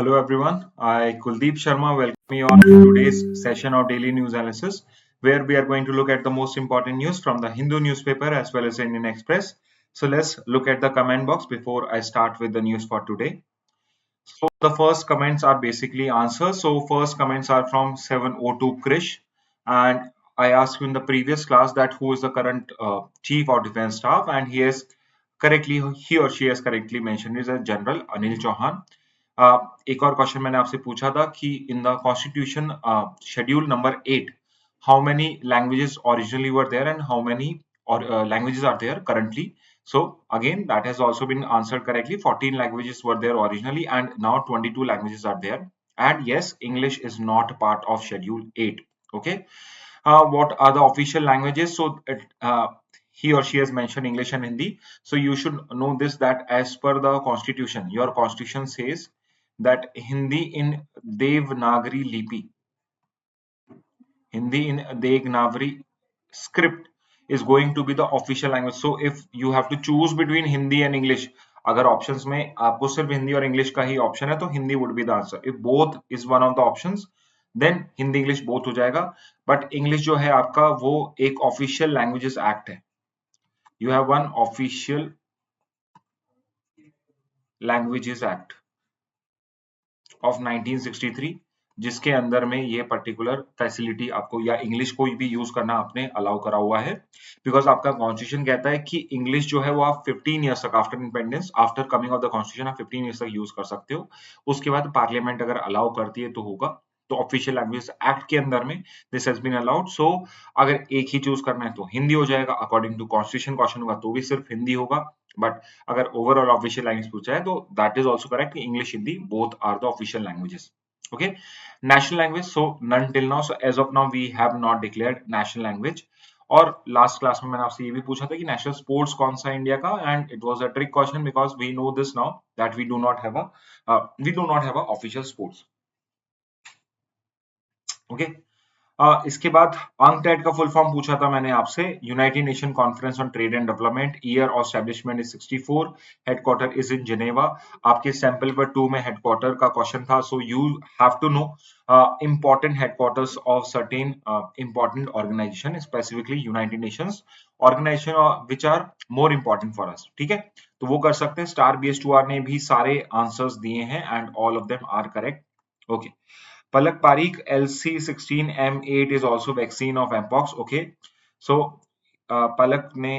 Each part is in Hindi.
Hello everyone, I Kuldeep Sharma welcome you on today's session of daily news analysis where we are going to look at the most important news from the Hindu newspaper as well as Indian Express. So let's look at the comment box before I start with the news for today. So the first comments are basically answers. So first comments are from 702 Krish, and I asked you in the previous class that who is the current chief of defense staff, and he or she has correctly mentioned is a General Anil Chauhan. एक और क्वेश्चन मैंने आपसे पूछा था कि in the constitution schedule number 8 how many languages originally were there and how many languages are there currently. So again, that has also been answered correctly. 14 languages were there originally, and now 22 languages are there. And yes, English is not part of Schedule 8. Okay. What are the official languages? So he or she has mentioned English and Hindi. So you should know this, that as per the Constitution, your Constitution says that Hindi in Devanagari script is going to be the official language. So if you have to choose between Hindi and English, अगर options में आपको सिर्फ हिंदी और इंग्लिश का ही ऑप्शन है तो Hindi would be the answer. If both is one of the options, then Hindi English both हो जाएगा. But इंग्लिश जो है आपका वो एक ऑफिशियल लैंग्वेजेस एक्ट है. You have one official languages act of 1963 जिसके अंदर में ये पर्टिकुलर फैसिलिटी आपको या इंग्लिश को भी यूज करना आपने अलाउ करा हुआ है, बिकॉज आपका कॉन्स्टिट्यूशन कहता है कि इंग्लिश जो है वो आप 15 ईयर्स तक after independence, after coming of the constitution आप 15 ईयर्स तक यूज कर सकते हो. उसके बाद पार्लियामेंट अगर अलाउ करती है तो होगा. तो ऑफिशियल लैंग्वेज एक्ट के अंदर में दिस हैज बीन अलाउड. सो अगर एक ही चूज करना है तो हिंदी हो जाएगा. अकॉर्डिंग टू कॉन्स्टिट्यूशन क्वेश्चन होगा तो भी सिर्फ हिंदी होगा. बट अगर ओवरऑल ऑफिशियल लैंग्वेज पूछा है तो that is also correct. English Hindi both are the official languages. Okay, national language, so none till now. So as of now we have not declared national language. और लास्ट क्लास में मैंने आपसे ये भी पूछा था कि नेशनल स्पोर्ट्स कौन सा इंडिया का, and it was a trick question because we know this now that we do not have a official sports. Okay. इसके बाद अंकटेड का फुल फॉर्म पूछा था मैंने आपसे. United Nation Conference on Trade and Development, year of establishment is 64, headquarter is in Geneva. आपके सैंपल पर 2 में हेडक्वार्टर का क्वेश्चन था. So you have to know important headquarters of certain important organization, specifically United Nations organization which are more important for us. ठीक है, तो वो कर सकते हैं. स्टार BS2R ने भी सारे आंसर्स दिए हैं and all of them are correct. Okay. Palak Parikh, LC16M8 is also vaccine of mpox. Okay, so पलक ने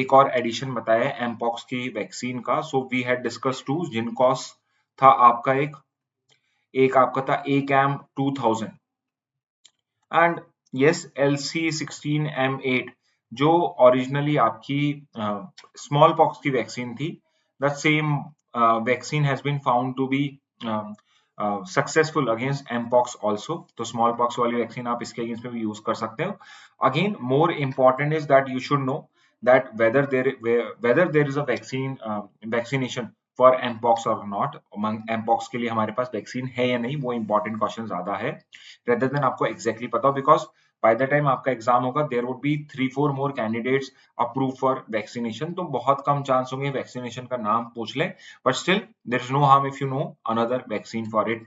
एक और एडिशन बताया है mpox की वैक्सीन का. So we had discuss two, जिनकॉस था आपका एक आपका था ACAM 2000 एंड यस LC16M8 जो ओरिजिनली आपकी स्मॉल पॉक्स की वैक्सीन थी. That same vaccine has been found to be successful against mpox also. तो स्मॉल पॉक्स वाली वैक्सीन आप इसके अगेंस्ट में भी यूज कर सकते हो. Again more important is that you should know that whether there is a vaccination for mpox or not. mpox के लिए हमारे पास वैक्सीन है या नहीं, वो इंपॉर्टेंट क्वेश्चन ज्यादा है rather than आपको एग्जैक्टली पता हो, बिकॉज बाय द टाइम आपका एग्जाम होगा there would be 3-4 more candidates approve for vaccination. तो बहुत कम चांस होंगे वैक्सीनेशन का नाम पूछ ले, but still there is no harm if you know another vaccine for it.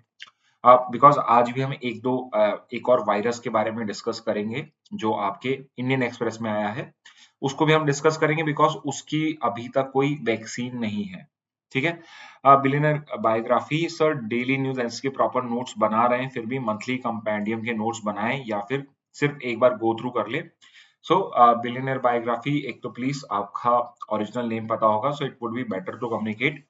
Because आज भी हम एक और वायरस के बारे में डिस्कस करेंगे जो आपके इंडियन एक्सप्रेस में आया है. उसको भी हम डिस्कस करेंगे बिकॉज उसकी अभी तक कोई वैक्सीन नहीं है. ठीक है. Billionaire biography, sir daily news and के प्रॉपर नोट्स बना रहे हैं, फिर भी मंथली कंपेंडियम के नोट्स बनाएं या फिर सिर्फ एक बार गो थ्रू कर ले. सो बिलियनर बायोग्राफी, एक तो प्लीज आपका ओरिजिनल नेम पता होगा, so it would be better to communicate.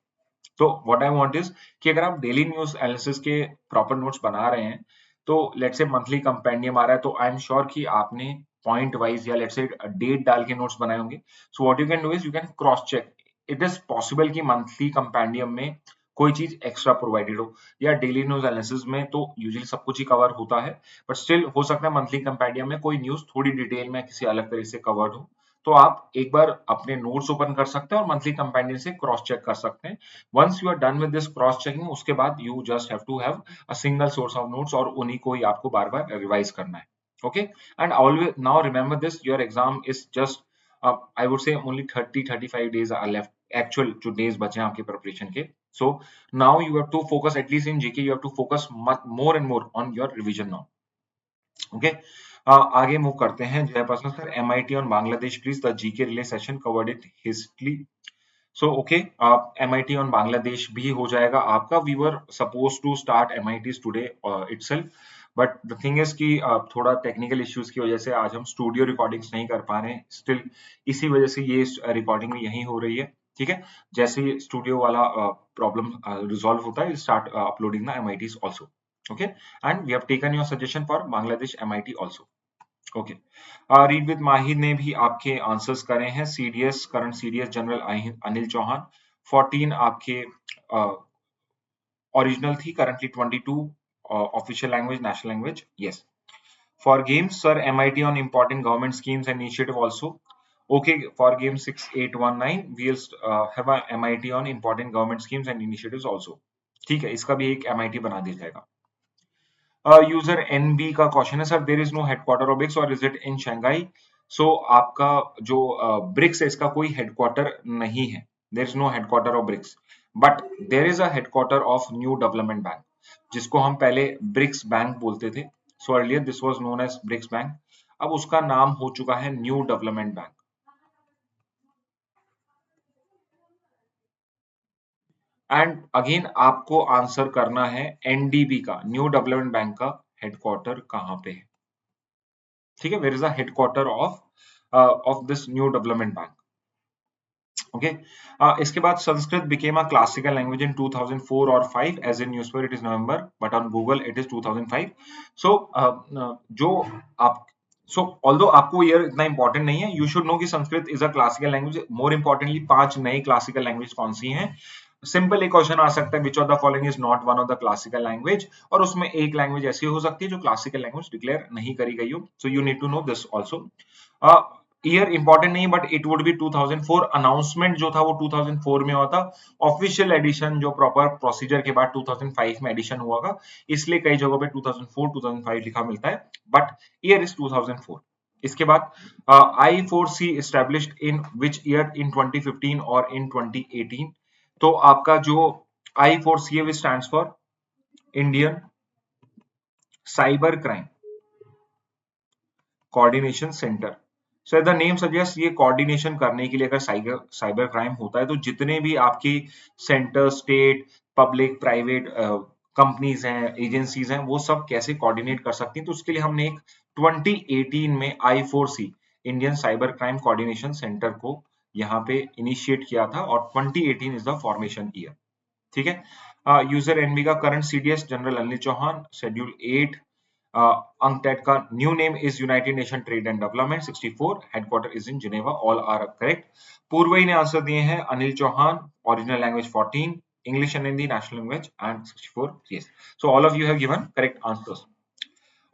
तो व्हाट आई वांट इज कि अगर आप डेली न्यूज एनालिसिस के प्रॉपर नोट्स बना रहे हैं तो लेट्स से मंथली कंपेंडियम आ रहा है तो आई एम श्योर कि आपने पॉइंट वाइज या लेट्स से डेट डाल के नोट्स बनाए होंगे. So what you can do is you can cross check. It is possible कि मंथली कंपेंडियम में कोई चीज एक्स्ट्रा प्रोवाइडेड हो, या डेली न्यूज एनालिसिस में तो यूजुअली सब कुछ ही कवर होता है, बट स्टिल हो सकता है मंथली कंपेंडियम में कोई न्यूज थोड़ी डिटेल में किसी अलग तरीके से कवर्ड हो. तो आप एक बार अपने नोट्स ओपन कर सकते हैं और मंथली कंपेंडियम से क्रॉस चेक कर सकते हैं. Once you are done with this cross checking, उसके बाद you just have to have a single source of notes और उन्हीं को ही आपको बार बार रिवाइज करना है. Okay. And always now remember this, your exam is just I would say only 30-35 days are left. Actual जो डेज बचे हैं आपके प्रिपरेशन के, So now you have to focus, at least in GK you have to focus much more and more on your revision now. Okay. आगे मूव करते हैं Jayprakash sir, MIT on Bangladesh please, the GK relay session covered it history. So okay, MIT on Bangladesh भी हो जाएगा आपका. We were supposed to start MITs today itself, but the thing is कि थोड़ा टेक्निकल इश्यूज की वजह से आज हम स्टूडियो रिकॉर्डिंग्स नहीं कर पा रहे हैं. स्टिल इसी वजह से ये रिकॉर्डिंग भी यहीं हो रही है. ठीक है, जैसे ही स्टूडियो वाला प्रॉब्लम रिजॉल्व होता है, start uploading the MITs also. Okay, and we have taken your suggestion for Bangladesh MIT also. Okay, read with Mahir ने भी आपके आंसर्स करे हैं. CDS current CDS general Anil Chauhan 14 आपके ओरिजिनल थी, currently 22 official language national language. Yes, for games sir MIT on important government schemes and initiative also. Okay, for game 6819 we'll have a MIT on important government schemes and initiatives also. ठीक है, इसका भी एक MIT बना दिया जाएगा. यूजर NB का क्वेश्चन है, sir there is no headquarter of BRICS और is it in Shanghai. So आपका जो ब्रिक्स है इसका कोई हेडक्वार्टर नहीं है. There is no headquarter of BRICS, but there is a headquarter of new development bank, जिसको हम पहले ब्रिक्स बैंक बोलते थे. So earlier this was known as BRICS bank. अब उसका नाम हो चुका है new development bank. And again आपको आंसर करना है NDB का, न्यू डेवलपमेंट बैंक का हेडक्वार्टर कहां पे है. ठीक है, where is the headquarter of this new development bank. Okay, इसके बाद Sanskrit became a classical language in 2004 और 5, as in newspaper it is November, but on Google it is 2005. So जो आप ऑल्दो आपको ईयर इतना इंपॉर्टेंट नहीं है, यू शुड नो कि Sanskrit is a classical language. More importantly 5 नई क्लासिकल लैंग्वेज कौन सी हैं. सिंपल एक क्वेश्चन आ सकता है, विच of the following is not one of the classical language, और उसमें एक लैंग्वेज ऐसी हो सकती है जो क्लासिकल लैंग्वेज डिक्लेयर नहीं करी गई हो. So you need to know this also. Year important नहीं, but it would be 2004. Announcement जो था वो 2004 में हुआ था. ऑफिशियल एडिशन जो प्रॉपर प्रोसीजर के बाद 2005 में एडिशन हुआ था, इसलिए कई जगहों पे 2004 2005 लिखा मिलता है, बट ईयर इज 2004. इसके बाद I4C established in which year, in 2015 और in 2018. तो आपका जो I4C है, stands for Indian cyber crime coordination centre. So the name suggest, ये कोऑर्डिनेशन करने के लिए अगर साइबर क्राइम होता है तो जितने भी आपकी centre, state, public, private companies हैं, एजेंसीज हैं, वो सब कैसे कोऑर्डिनेट कर सकती हैं. तो उसके लिए हमने एक 2018 में I4C Indian cyber crime coordination centre को यहाँ पे इनिशिएट किया था, और 2018 इज द फॉर्मेशन ईयर. ठीक है, यूजर NB का current CDS general Anil Chauhan, schedule 8. UNCTAD का new name is united nation trade and development 64, headquarter is in Geneva. All are correct. पूर्वई ने आंसर दिए हैं Anil Chauhan, original language 14, English and Hindi national language, and 64. yes, so all of you have given correct answers.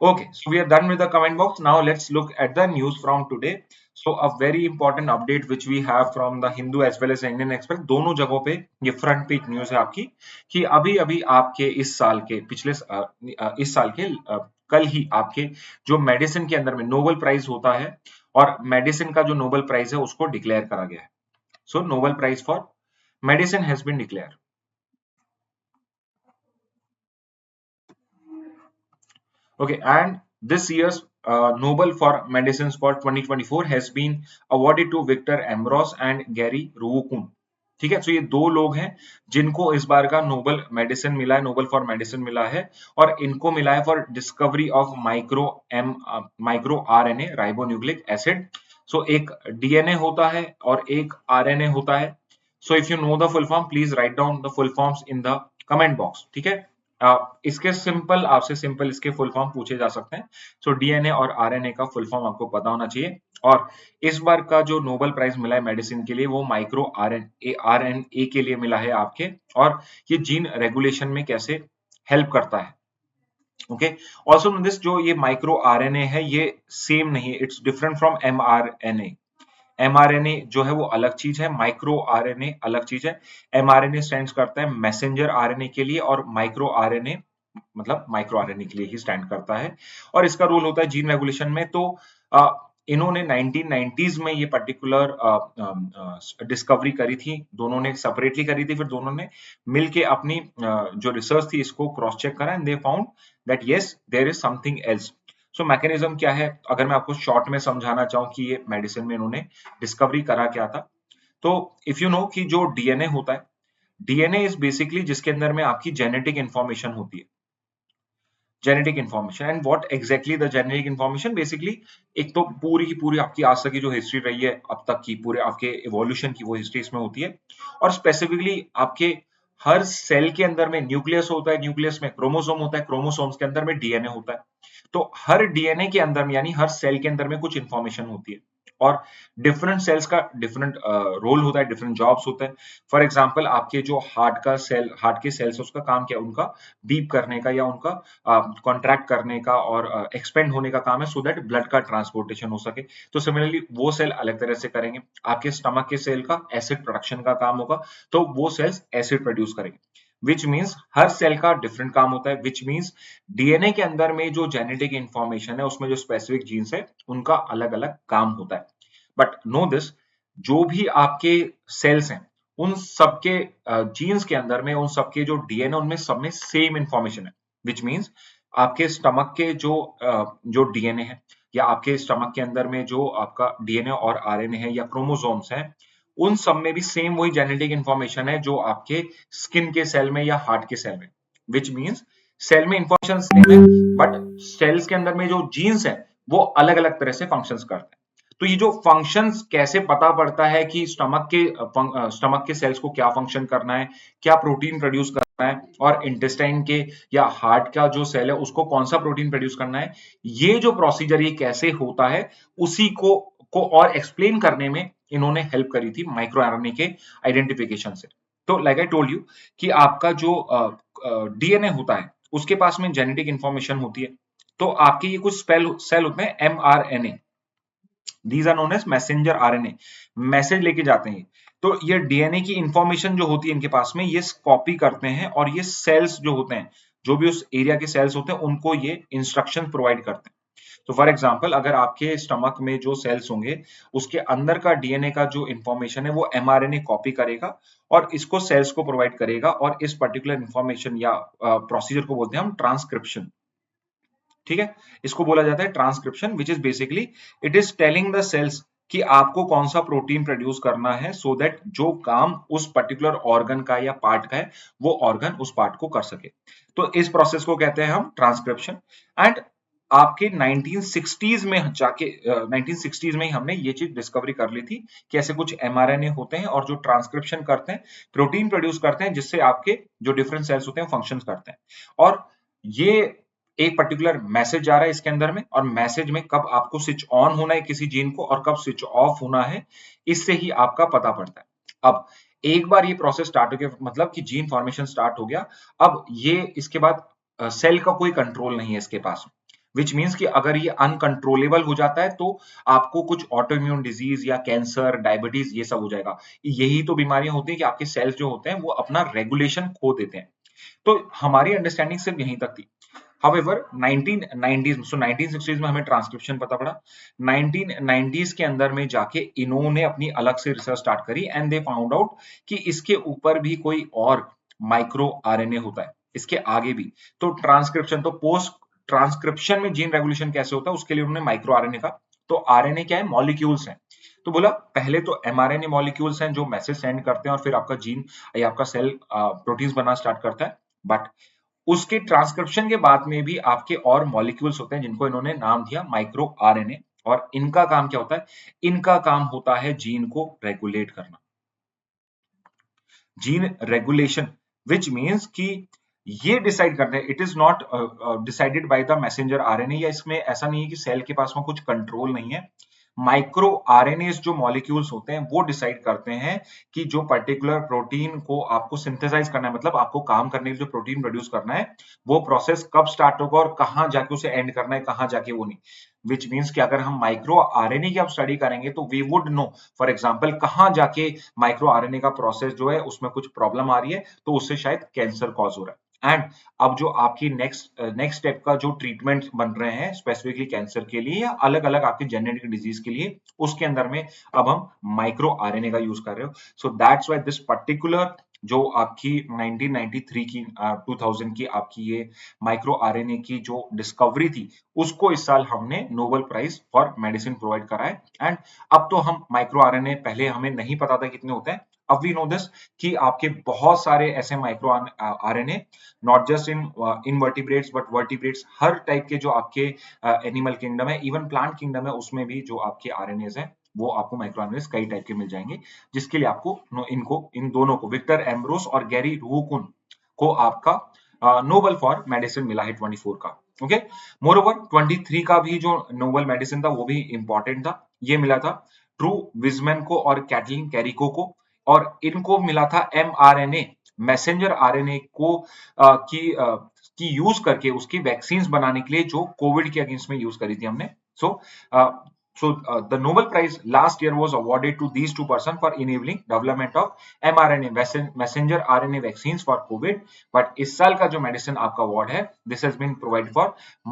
Okay, so we are done with the comment box. Now let's look at the news from today. So a very important update which we have from the Hindu as well as Indian Express, दोनों जगहों पे ये फ्रंट पेज न्यूज है आपकी, कि अभी अभी आपके इस साल के इस साल के कल ही आपके जो मेडिसिन के अंदर में नोबेल प्राइज होता है, और मेडिसिन का जो नोबेल प्राइज है उसको डिक्लेयर करा गया है. So Nobel prize for medicine has been declare. Okay, and this year's Nobel for Medicines for 2024 has been awarded to Victor Ambros and Gary Ruukun. ठीक है, तो ये दो लोग हैं जिनको इस बार का नोबेल मेडिसिन मिला है, नोबेल फॉर मेडिसिन मिला है, और इनको मिला है for discovery of micro RNA ribonucleic acid. So एक DNA होता है और एक RNA होता है. So if you know the full form, please write down the full forms in the comment box. ठीक है, इसके आपसे सिंपल इसके फुल फॉर्म पूछे जा सकते हैं. सो DNA और RNA का फुल फॉर्म आपको पता होना चाहिए. और इस बार का जो नोबेल प्राइज मिला है मेडिसिन के लिए, वो माइक्रो RNA के लिए मिला है आपके, और ये जीन रेगुलेशन में कैसे हेल्प करता है. ओके, ऑल्सो दिस जो ये माइक्रो RNA है, ये सेम नहीं है, it's different from mRNA. mRNA जो है वो अलग चीज है, माइक्रो RNA अलग चीज है. mRNA स्टैंड करता है मैसेंजर RNA के लिए, और माइक्रो RNA मतलब माइक्रो RNA के लिए ही स्टैंड करता है, और इसका रोल होता है जीन रेगुलेशन में. तो इन्होंने 1990s में ये पर्टिकुलर डिस्कवरी करी थी, दोनों ने सेपरेटली करी थी, फिर दोनों ने मिलके अपनी जो रिसर्च थी इसको क्रॉस चेक करा and they found that yes there is something else. So mechanism क्या है, अगर मैं आपको शॉर्ट में समझाना चाहूँ कि ये मेडिसिन में इन्होंने डिस्कवरी करा क्या था, तो इफ यू नो कि जो डीएनए होता है, डीएनए इज बेसिकली जिसके अंदर में आपकी जेनेटिक इंफॉर्मेशन होती है, genetic information. And what exactly the genetic information, basically एक तो पूरी की पूरी आपकी आज तक की जो हिस्ट्री रही है अब तक की, पूरे आपके इवोल्यूशन की वो हिस्ट्री इसमें होती है। और स्पेसिफिकली आपके हर सेल के अंदर में न्यूक्लियस होता है, न्यूक्लियस में क्रोमोसोम होता है, क्रोमोसोम्स के अंदर में डीएनए होता है। तो हर डीएनए के अंदर में यानी हर सेल के अंदर में कुछ इंफॉर्मेशन होती है, और डिफरेंट सेल्स का डिफरेंट रोल होता है, डिफरेंट जॉब्स होते हैं। फॉर एग्जांपल आपके जो हार्ट का सेल, हार्ट के सेल्स, उसका काम क्या है, उनका बीप करने का या उनका कॉन्ट्रैक्ट करने का और एक्सपेंड होने का काम है, सो दैट ब्लड का ट्रांसपोर्टेशन हो सके। तो सिमिलरली वो सेल अलग तरह से करेंगे। आपके स्टमक के सेल का एसिड प्रोडक्शन का काम होगा, तो वो सेल्स एसिड प्रोड्यूस करेंगे, विच मीन्स हर सेल का डिफरेंट काम होता है। विच मीन्स डीएनए के अंदर में जो जेनेटिक इंफॉर्मेशन है, उसमें जो स्पेसिफिक जीन्स है, उनका अलग अलग काम होता है। बट नो दिस, जो भी आपके सेल्स हैं, उन सबके जीन्स के अंदर में, उन सबके जो डीएनए, उनमें सब में सेम इंफॉर्मेशन है। विच मीन्स आपके स्टमक के जो डीएनए है, या आपके स्टमक के अंदर में जो आपका डीएनए और आरएनए है या क्रोमोसोम्स हैं, उन सब में भी सेम वही जेनेटिक इंफॉर्मेशन है जो आपके स्किन के सेल में या हार्ट के सेल में। विच मीन्स सेल में इंफॉर्मेशन सेम है, बट सेल्स के अंदर में जो जीन्स है वो अलग अलग तरह से फंक्शंस करते हैं। तो ये जो फंक्शंस कैसे पता पड़ता है कि स्टमक के सेल्स को क्या फंक्शन करना है, क्या प्रोटीन प्रोड्यूस करना है, और इंटेस्टाइन के या हार्ट का जो सेल है उसको कौन सा प्रोटीन प्रोड्यूस करना है, ये जो प्रोसीजर ये कैसे होता है, उसी को और एक्सप्लेन करने में इन्होंने हेल्प करी थी माइक्रो आरएनए के आइडेंटिफिकेशन से। तो लाइक आई टोल्ड यू कि आपका जो डीएनए होता है उसके पास में जेनेटिक इंफॉर्मेशन होती है। तो आपके ये कुछ सेल होते हैं mRNA, these are known as messenger RNA, message लेके जाते हैं। तो ये डीएनए की इंफॉर्मेशन जो होती है इनके पास में, ये कॉपी करते हैं, और ये सेल्स जो होते हैं, जो भी उस एरिया के सेल्स होते हैं, उनको ये इंस्ट्रक्शन प्रोवाइड करते हैं। तो फॉर एग्जांपल अगर आपके स्टमक में जो सेल्स होंगे, उसके अंदर का डीएनए का जो इंफॉर्मेशन है वो एमआरएनए कॉपी करेगा और इसको सेल्स को प्रोवाइड करेगा, और इस पर्टिकुलर इंफॉर्मेशन या प्रोसीजर को बोलते हैं हम ट्रांसक्रिप्शन। ठीक है, इसको बोला जाता है transcription, which is basically it is telling the cells कि आपको कौन सा प्रोटीन प्रोड्यूस करना है, सो दैट जो काम उस पर्टिकुलर ऑर्गन का या पार्ट का है, वो ऑर्गन उस पार्ट को कर सके। तो इस प्रोसेस को कहते हैं हम ट्रांसक्रिप्शन। एंड आपके 1960s में जाके 1960s में ही हमने ये चीज डिस्कवरी कर ली थी कि ऐसे कुछ एमआरएनए होते हैं और जो ट्रांसक्रिप्शन करते हैं, प्रोटीन प्रोड्यूस करते हैं, जिससे आपके जो डिफरेंट सेल्स होते हैं फंक्शन करते हैं। और ये एक पर्टिकुलर मैसेज जा रहा है इसके अंदर में, और मैसेज में कब आपको स्विच ऑन होना है किसी जीन को और कब स्विच ऑफ होना है, इससे ही आपका पता पड़ता है। अब एक बार ये प्रोसेस स्टार्ट हो गया, मतलब कि जीन फॉर्मेशन स्टार्ट हो गया, अब ये इसके बाद सेल का कोई कंट्रोल नहीं है इसके पास, विच मीन्स कि अगर ये अनकंट्रोलेबल हो जाता है तो आपको कुछ ऑटो इम्यून डिजीज या कैंसर, डायबिटीज, ये सब हो जाएगा। यही तो बीमारियां होती हैं कि आपके सेल्स जो होते हैं वो अपना रेगुलेशन खो देते हैं। तो हमारी अंडरस्टैंडिंग सिर्फ यहीं तक थी। However, 1990s, so 1960s में हमें ट्रांसक्रिप्शन पता पड़ा, 1990s के अंदर में जाके इन्होंने अपनी अलग से रिसर्च स्टार्ट करी एंड दे फाउंड आउट कि इसके ऊपर भी कोई और माइक्रो आरएनए होता है, इसके आगे भी। तो ट्रांसक्रिप्शन, तो पोस्ट ट्रांसक्रिप्शन में जीन रेगुलेशन कैसे होता है उसके लिए उन्होंने माइक्रो आरएनए का। तो आरएनए क्या है, मॉलिक्यूल्स हैं। तो बोला पहले तो एमआरएनए मॉलिक्यूल्स हैं जो मैसेज सेंड करते हैं और फिर आपका जीन या आपका सेल प्रोटीन्स बनना स्टार्ट करता है। बट उसके ट्रांसक्रिप्शन के बाद में भी आपके और मॉलिक्यूल्स होते हैं जिनको इन्होंने नाम दिया माइक्रो आरएनए। और इनका काम क्या होता है, इनका काम होता है जीन को रेगुलेट करना, जीन रेगुलेशन, विच मीन्स कि ये डिसाइड करते हैं, it is not decided by the messenger RNA, या इसमें ऐसा नहीं है कि सेल के पास में कुछ कंट्रोल नहीं है। माइक्रो आरएनए जो मॉलिक्यूल्स होते हैं वो डिसाइड करते हैं कि जो पर्टिकुलर प्रोटीन को आपको सिंथेसाइज करना है, मतलब आपको काम करने के लिए जो प्रोटीन प्रोड्यूस करना है, वो प्रोसेस कब स्टार्ट होगा और कहां जाके उसे एंड करना है, कहां जाके वो नहीं। विच मीन्स कि अगर हम माइक्रो आरएनए की आप स्टडी करेंगे तो we would know, for example, कहां जाके माइक्रो आरएनए का प्रोसेस जो है उसमें कुछ प्रॉब्लम आ रही है, तो उससे शायद कैंसर कॉज हो रहा है। एंड अब जो आपकी नेक्स्ट स्टेप का जो ट्रीटमेंट बन रहे हैं स्पेसिफिकली कैंसर के लिए या अलग अलग आपके जेनेटिक डिजीज के लिए, उसके अंदर में अब हम माइक्रो आरएनए का यूज कर रहे हो। So that's why this particular जो आपकी 1993 की 2000 की आपकी ये माइक्रो आरएनए की जो डिस्कवरी थी, उसको इस साल हमने Nobel prize for medicine provide करा है। एंड अब तो हम माइक्रो आरएनए पहले हमें नहीं पता था कितने होते हैं, अब वी नो दिस कि आपके बहुत सारे ऐसे micro RNA, not just in invertebrates but vertebrates, her type के जो आपके एनिमल किंगडम है, इवन प्लांट किंगडम है, उसमें भी जो आपके आरएनएस हैं वो आपको माइक्रो आरएनएस कई टाइप के मिल जाएंगे, जिसके लिए आपको इन दोनों को, विक्टर एम्ब्रोस और गैरी रूकुन को आपका नोबेल फॉर मेडिसिन मिला है 24 का। ओके, मोर ओवर 23 का भी जो नोबेल मेडिसिन था वो भी इंपॉर्टेंट था, ये मिला था ट्रू विजमैन को और कैटलिन कैरिको को, और इनको मिला था एमआरएनए मैसेंजर आरएनए को की यूज करके उसकी वैक्सीन बनाने के लिए जो कोविड के अगेंस्ट में यूज करी थी हमने। सो the Nobel Prize last year was awarded to these two persons for enabling development of mRNA messenger RNA vaccines for COVID. But इस साल का जो मेडिसिन आपका अवार्ड है, this has been provided for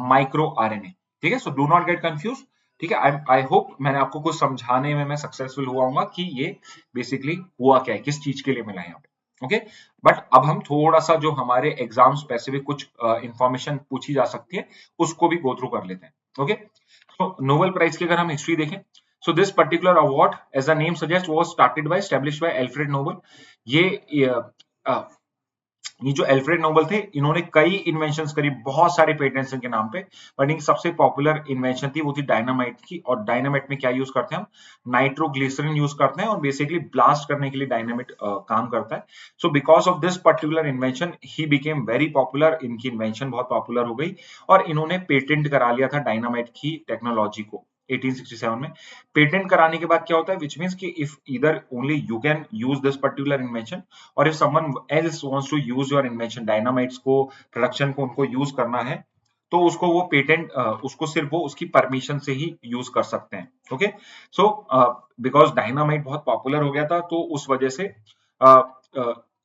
micro RNA. ठीक है, so do not get confused. ठीक है, आई होप मैंने आपको कुछ समझाने में मैं सक्सेसफुल हुआ हूँ कि ये बेसिकली हुआ क्या है, किस चीज के लिए मिला है यहाँ पे। ओके, बट अब हम थोड़ा सा जो हमारे एग्जाम स्पेसिफिक कुछ इंफॉर्मेशन पूछी जा सकती है उसको भी गो थ्रू कर लेते हैं। ओके, तो नोबेल प्राइज की अगर हम हिस्ट्री देखें, so this particular award as the name suggest was started by established by Alfred Nobel. ये जो एल्फ्रेड नोबेल थे, इन्होंने कई इन्वेंशंस करी, बहुत सारे पेटेंट्स इनके नाम पे, बट इनकी सबसे पॉपुलर इन्वेंशन थी वो थी डायनामाइट की। और डायनामाइट में क्या यूज करते हैं हम, नाइट्रोग्लिसरीन यूज करते हैं और बेसिकली ब्लास्ट करने के लिए डायनामाइट काम करता है। So because of this particular invention he became very popular, इनकी इन्वेंशन बहुत पॉपुलर हो गई और इन्होंने पेटेंट करा लिया था डायनामाइट की टेक्नोलॉजी को 1867 में। पेटेंट कराने के बाद क्या होता है, विच मीन्स कि if either only you can use this particular invention और if someone else wants to use your invention, dynamites को प्रोडक्शन को उनको यूज करना है, तो उसको वो पेटेंट उसको सिर्फ वो उसकी परमिशन से ही यूज कर सकते हैं। ओके, सो बिकॉज डायनामाइट बहुत पॉपुलर हो गया था तो उस वजह से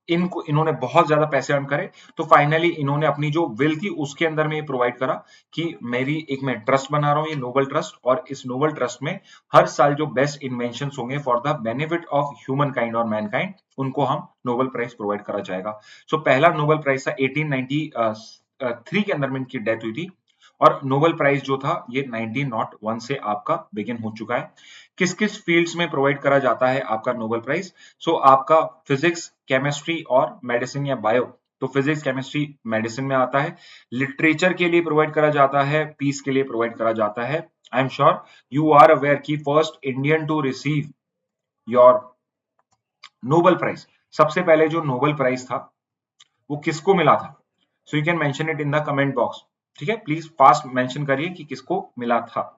इन्होंने बहुत ज्यादा पैसे अर्न करे, तो फाइनली इन्होंने अपनी जो विल थी उसके अंदर में ये प्रोवाइड करा कि मेरी एक मैं ट्रस्ट बना रहा हूँ, ये नोबेल ट्रस्ट, और इस नोबेल ट्रस्ट में हर साल जो बेस्ट इन्वेंशन होंगे for the benefit of human kind और मैनकाइंड, उनको हम नोबेल प्राइज प्रोवाइड करा जाएगा। सो पहला नोबेल प्राइज था 1893 के अंदर में इनकी डेथ हुई थी, और नोबेल प्राइज जो था ये 1901 से आपका बिगिन हो चुका है। किस किस फील्ड्स में प्रोवाइड करा जाता है आपका नोबेल प्राइज, सो आपका फिजिक्स, केमिस्ट्री और मेडिसिन या बायो, तो फिजिक्स, केमिस्ट्री, मेडिसिन में आता है। लिटरेचर के लिए प्रोवाइड करा जाता है, पीस के लिए प्रोवाइड करा जाता है। I am sure you are aware की first Indian to receive your Nobel prize, सबसे पहले जो नोबेल प्राइज था वो किसको मिला था, so you can mention it in the comment box. ठीक है, प्लीज फास्ट मेंशन करिए कि किसको मिला था।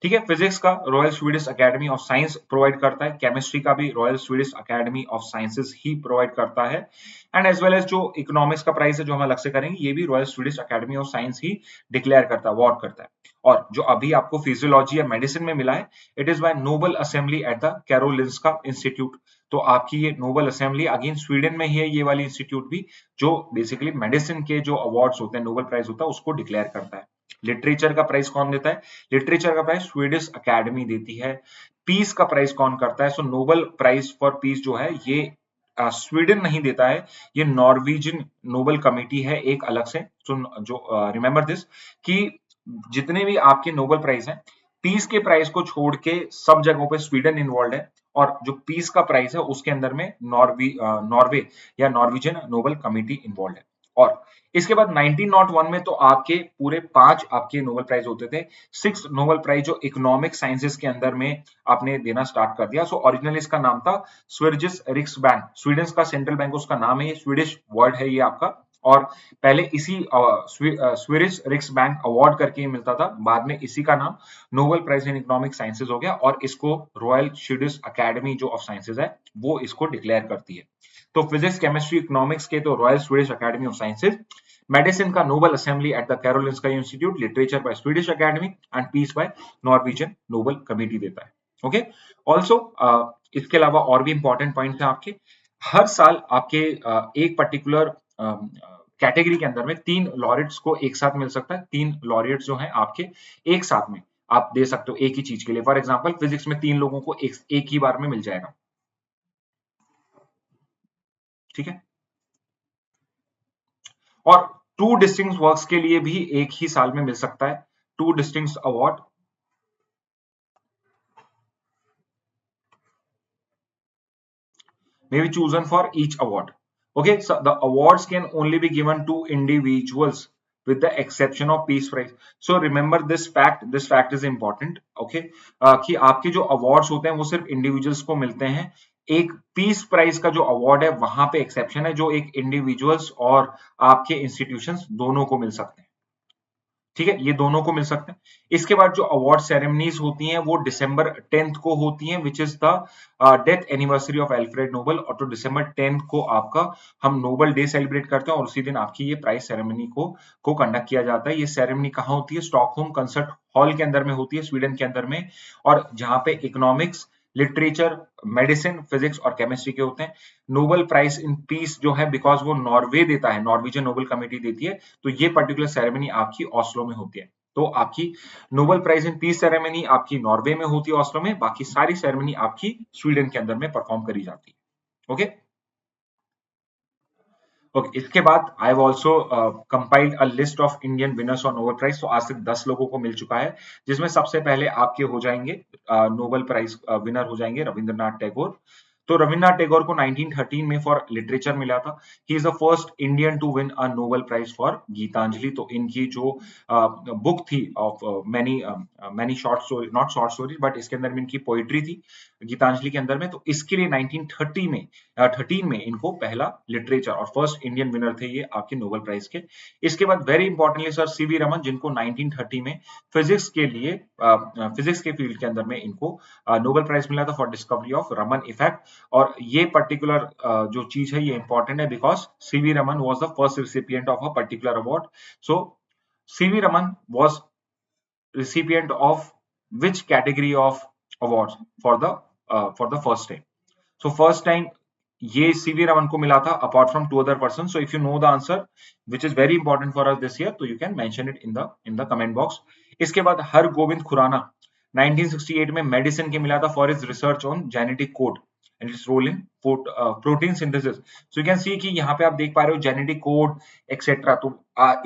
ठीक है, फिजिक्स का royal Swedish academy of science provide करता है, केमिस्ट्री का भी royal Swedish academy of sciences he provide करता है, एंड एज वेल एज जो इकोनॉमिक्स का प्राइस है जो हम अलग से करेंगे, ये भी royal Swedish academy of science he declare करता है, अवार्ड करता है। और जो अभी आपको फिजियोलॉजी या मेडिसिन में मिला है, it is by Nobel assembly at the Karolinska institute. तो आपकी ये नोबेल असेंबली अगेन स्वीडन में ही है, ये वाली इंस्टीट्यूट भी, जो बेसिकली मेडिसिन के जो अवार्ड्स होते हैं, नोबेल प्राइज होता है, उसको डिक्लेयर करता है। लिटरेचर का प्राइस कौन देता है, लिटरेचर का प्राइस स्वीडिश अकेडमी देती है। पीस का प्राइस कौन करता है, so Nobel prize for piece जो है ये स्वीडन नहीं देता है, ये नॉर्वेजियन नोबेल कमेटी है एक अलग से। सो जो रिमेंबर दिस कि जितने भी आपके नोबेल प्राइज हैं, पीस के प्राइस को छोड़ के सब जगहों पे स्वीडन इन्वॉल्व है, और जो पीस का प्राइस है उसके अंदर में नॉर्वे या नॉर्वेजियन नोबेल कमेटी इन्वॉल्व है। और इसके बाद 1901 में तो आपके पूरे 5 आपके नोबेल प्राइज होते थे, 6 नोबेल प्राइज जो इकोनॉमिक साइंसेस के अंदर में आपने देना स्टार्ट कर दिया। सो ओरिजिनली इसका नाम था स्विर्जिस रिक्सबैंक, स्वीडन का सेंट्रल बैंक उसका नाम है, ये स्वीडिश वर्ड है ये आपका, और पहले इसी स्वीडिश रिक्स बैंक अवार्ड करके मिलता था, बाद में इसी का नाम Nobel prize in economic sciences हो गया, और इसको रॉयल स्वीडिश अकेडमी जो ऑफ साइंसेज है वो इसको डिक्लेयर करती है। तो फिजिक्स, केमिस्ट्री, इकोनॉमिक्स के तो royal Swedish academy of sciences, medicine का Nobel assembly at the Karolinska institute, literature by Swedish academy and peace by Norwegian Nobel committee देता है। ओके, ऑल्सो इसके अलावा और भी इंपॉर्टेंट पॉइंट है आपके, हर साल आपके एक पर्टिकुलर कैटेगरी के अंदर में 3 लॉरेट्स को एक साथ मिल सकता है। 3 लॉरेट्स जो हैं आपके एक साथ में आप दे सकते हो एक ही चीज के लिए। फॉर एग्जांपल फिजिक्स में 3 लोगों को एक ही बार में मिल जाएगा। ठीक है, और 2 डिस्टिंक्ट वर्क्स के लिए भी एक ही साल में मिल सकता है। 2 distinct award may be chosen for each award. Okay, so the awards can only be given to individuals with the exception of peace prize. So remember this fact. This fact is important. Okay, कि आपके जो awards होते हैं वो सिर्फ individuals को मिलते हैं। एक पीस प्राइज का जो अवार्ड है वहां पे एक्सेप्शन है, जो एक इंडिविजुअल्स और आपके इंस्टीट्यूशंस दोनों को मिल सकते हैं। ठीक है, ये दोनों को मिल सकते हैं। इसके बाद जो अवार्ड सेरेमनीज होती हैं वो दिसंबर 10th को होती हैं, which is the death anniversary of Alfred Nobel. और तो दिसंबर 10th को आपका हम नोबल डे सेलिब्रेट करते हैं और उसी दिन आपकी ये प्राइज सेरेमनी को कंडक्ट किया जाता है। ये सेरेमनी कहाँ होती है? स्टॉकहोम कंसर्ट हॉल के अंदर में होती है, स्वीडन के अंदर में, और जहां पे इकोनॉमिक्स, लिटरेचर, मेडिसिन, फिजिक्स और केमिस्ट्री के होते हैं। नोबेल प्राइज इन पीस जो है, बिकॉज वो नॉर्वे देता है, नॉर्वेजियन नोबेल कमेटी देती है, तो ये पर्टिकुलर सेरेमनी आपकी ऑस्लो में होती है। तो आपकी Nobel prize in peace ceremony आपकी नॉर्वे में होती है, ऑस्लो में। बाकी सारी सेरेमनी आपकी स्वीडन के अंदर में परफॉर्म करी जाती है। ओके, ओके, इसके बाद I have also compiled a list of Indian winners of Nobel prize. तो आज तक 10 लोगों को मिल चुका है, जिसमें सबसे पहले आपके हो जाएंगे नोबेल प्राइज विनर हो जाएंगे रविंद्रनाथ टैगोर। तो रविंद्रनाथ टैगोर को 1913 में फॉर लिटरेचर मिला था। He is the first Indian to win a Nobel prize for Gitanjali. तो इनकी जो बुक थी of many short story, not short story but इसके अंदर में इनकी पोइट्री थी गीतांजलि के अंदर में, तो इसके लिए 1930 में 13 में इनको पहला लिटरेचर और फर्स्ट इंडियन विनर थे ये आपके नोबेल प्राइज के। इसके बाद very importantly sir CV Raman, जिनको 1930 में फिजिक्स के लिए फिजिक्स के फील्ड के अंदर में इनको नोबेल प्राइज मिला था for discovery of Raman effect. और ये पर्टिकुलर जो चीज है ये इंपॉर्टेंट है, because CV Raman was the first recipient of a particular award. So CV Raman was recipient of which category of awards for the first time? So first time ये सीवी रमन को मिला था apart from 2 other person. So if you know the answer which is very important for us this year, तो you can mention it in the comment box. इसके बाद हर गोविंद खुराना 1968 में मेडिसिन के मिला था for his research on genetic code and its role in protein synthesis. So you can see कि यहाँ पे आप देख पा रहे हो जेनेटिक कोड एक्सेट्रा। तो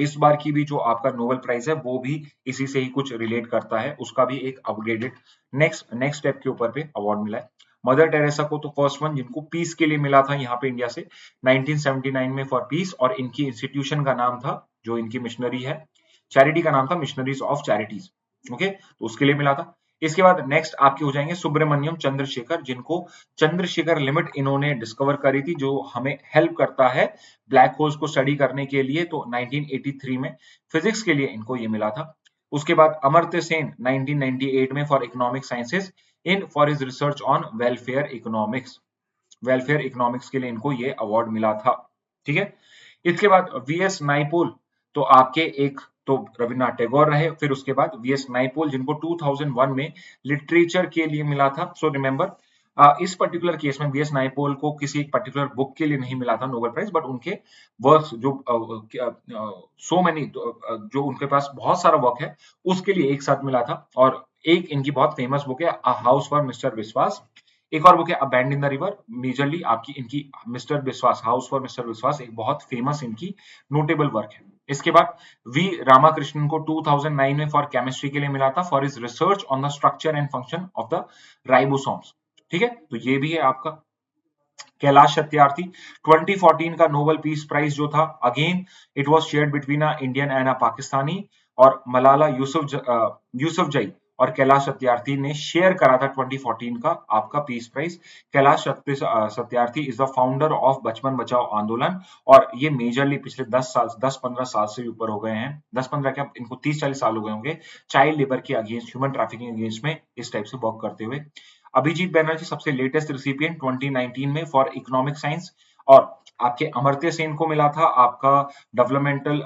इस बार की भी जो आपका नोबेल प्राइज है वो भी इसी से ही कुछ रिलेट करता है, उसका भी एक अपग्रेडेड नेक्स्ट स्टेप के ऊपर पे अवार्ड मिला है। मदर टेरेसा को तो फर्स्ट वन जिनको पीस के लिए मिला था यहाँ पे इंडिया से 1979 में फॉर पीस, और इनकी इंस्टीट्यूशन का नाम था, जो इनकी मिशनरी है, चैरिटी का नाम था मिशनरीज ऑफ चैरिटीज। ओके, तो उसके लिए मिला था। इसके बाद नेक्स्ट आपके हो जाएंगे सुब्रमण्यम चंद्रशेखर, जिनको चंद्रशेखर लिमिट इन्होंने डिस्कवर करी थी, जो हमें हेल्प करता है ब्लैक होल्स को स्टडी करने के लिए। तो 1983 में फिजिक्स के लिए इनको ये मिला था। उसके बाद अमर्त्य सेन 1998 में for economic sciences in for his research on welfare economics. Welfare economics के लिए इनको ये अवार्ड मिला था। ठीक है, इसके बाद वीएस नाइपोल, तो आपके एक तो रविन्द्रनाथ टैगोर रहे, फिर उसके बाद वीएस नाइपोल जिनको 2001 में लिटरेचर के लिए मिला था। सो रिमेंबर इस पर्टिकुलर केस में वीएस नाइपोल को किसी एक पर्टिकुलर बुक के लिए नहीं मिला था नोबेल प्राइज, बट उनके वर्क्स जो सो मेनी जो उनके पास बहुत सारा वर्क है उसके लिए एक साथ मिला था। और एक इनकी बहुत फेमस बुक है अ हाउस फॉर मिस्टर विश्वास। एक और बुक है अबैंड इन द रिवर। मेजरली आपकी इनकी मिस्टर विश्वास, हाउस फॉर मिस्टर विश्वास, एक बहुत फेमस इनकी नोटेबल वर्क है। इसके बाद वी रामाकृष्णन को 2009 में फॉर केमिस्ट्री के लिए मिला था for his research on the structure and function of the ribosomes. ठीक है, तो ये भी है आपका। कैलाश सत्यार्थी 2014 का नोबेल पीस प्राइज जो था, again it was shared between a Indian and अ पाकिस्तानी, और मलाला यूसुफजई और कैलाश सत्यार्थी ने शेयर करा था 2014 का आपका peace prize. Kailash Satyarthi is the founder of Bachpan Bachao आंदोलन, और ये मेजरली पिछले 10-15 साल से भी ऊपर हो गए हैं, 10-15 क्या इनको 30-40 साल हो गए होंगे, चाइल्ड लेबर के अगेंस्ट, ह्यूमन ट्रैफिकिंग अगेंस्ट में इस टाइप से वर्क करते हुए। अभिजीत बैनर्जी सबसे लेटेस्ट रिसिपिएंट 2019 में फॉर इकोनॉमिक साइंस, और आपके अमर्त्य सेन को मिला था आपका डेवलपमेंटल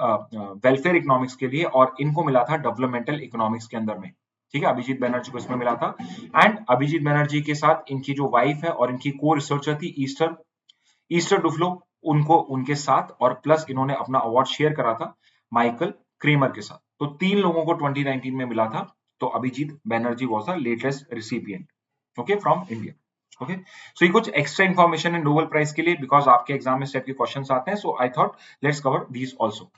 वेलफेयर इकोनॉमिक्स के लिए, और इनको मिला था डेवलपमेंटल इकोनॉमिक्स के अंदर में। ठीक है, अभिजीत बैनर्जी को इसमें मिला था। एंड अभिजीत बैनर्जी के साथ इनकी जो वाइफ है और इनकी को रिसर्चर थी ईस्टर डुफ्लो, उनको उनके साथ, और प्लस इन्होंने अपना अवार्ड शेयर करा था माइकल क्रेमर के साथ। तो 3 लोगों को 2019 में मिला था। तो Abhijit Banerjee was the latest recipient, okay, from India. Okay, so ये कुछ एक्स्ट्रा इन्फॉर्मेशन है नोबेल प्राइज के लिए, बिकॉज आपके एग्जाम में इस टाइप के क्वेश्चंस आते हैं, so I thought let's cover these also.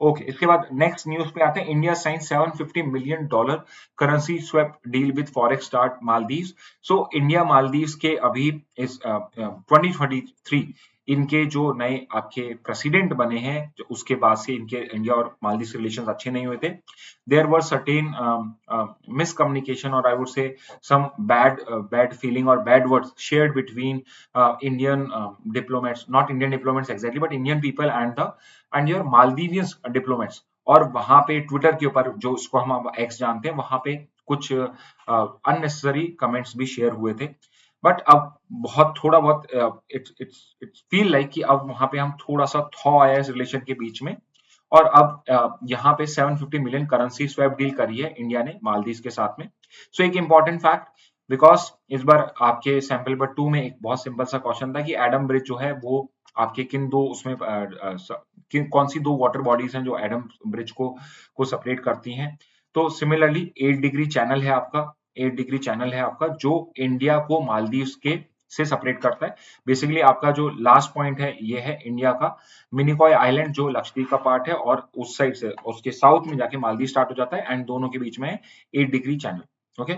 Okay, इसके बाद नेक्स्ट न्यूज पे आते हैं। India sign $750 million currency swap deal with forex start Maldives. So India Maldives के अभी इस 2023 इनके जो नए आपके प्रेसिडेंट बने हैं, जो उसके बाद से इनके इंडिया और मालदीव के रिलेशंस अच्छे नहीं हुए थे। देयर वर सर्टेन मिसकम्युनिकेशन, और I would say some bad feeling और bad words shared between Indian diplomats, not Indian diplomats exactly, but Indian people and your Maldivians diplomats. और वहां पे ट्विटर के ऊपर, जो उसको हम एक्स जानते हैं, वहां पे कुछ अननेसेसरी कमेंट्स भी शेयर हुए थे। बट अब बहुत थोड़ा बहुत इट्स इट्स फील लाइक कि अब वहां पे हम थोड़ा सा थॉ आया इस रिलेशन के बीच में। और अब यहाँ पे 750 मिलियन करेंसी स्वैप डील करी है इंडिया ने मालदीव के साथ में। सो एक इंपॉर्टेंट फैक्ट, बिकॉज इस बार आपके सैंपल नंबर 2 में एक बहुत सिंपल सा क्वेश्चन था कि एडम ब्रिज जो है वो आपके किन दो उसमें कौन सी दो वाटर बॉडीज हैं जो एडम ब्रिज को सेपरेट करती हैं। तो सिमिलरली 8 डिग्री चैनल है आपका, 8 डिग्री चैनल है आपका, जो इंडिया को मालदीव के से सेपरेट करता है। बेसिकली आपका जो लास्ट पॉइंट है ये है इंडिया का मिनिकॉय आइलैंड, जो लक्षद्वीप का पार्ट है, और उस साइड से उसके साउथ में जाके मालदीव स्टार्ट हो जाता है, एंड दोनों के बीच में 8 degree channel. Okay,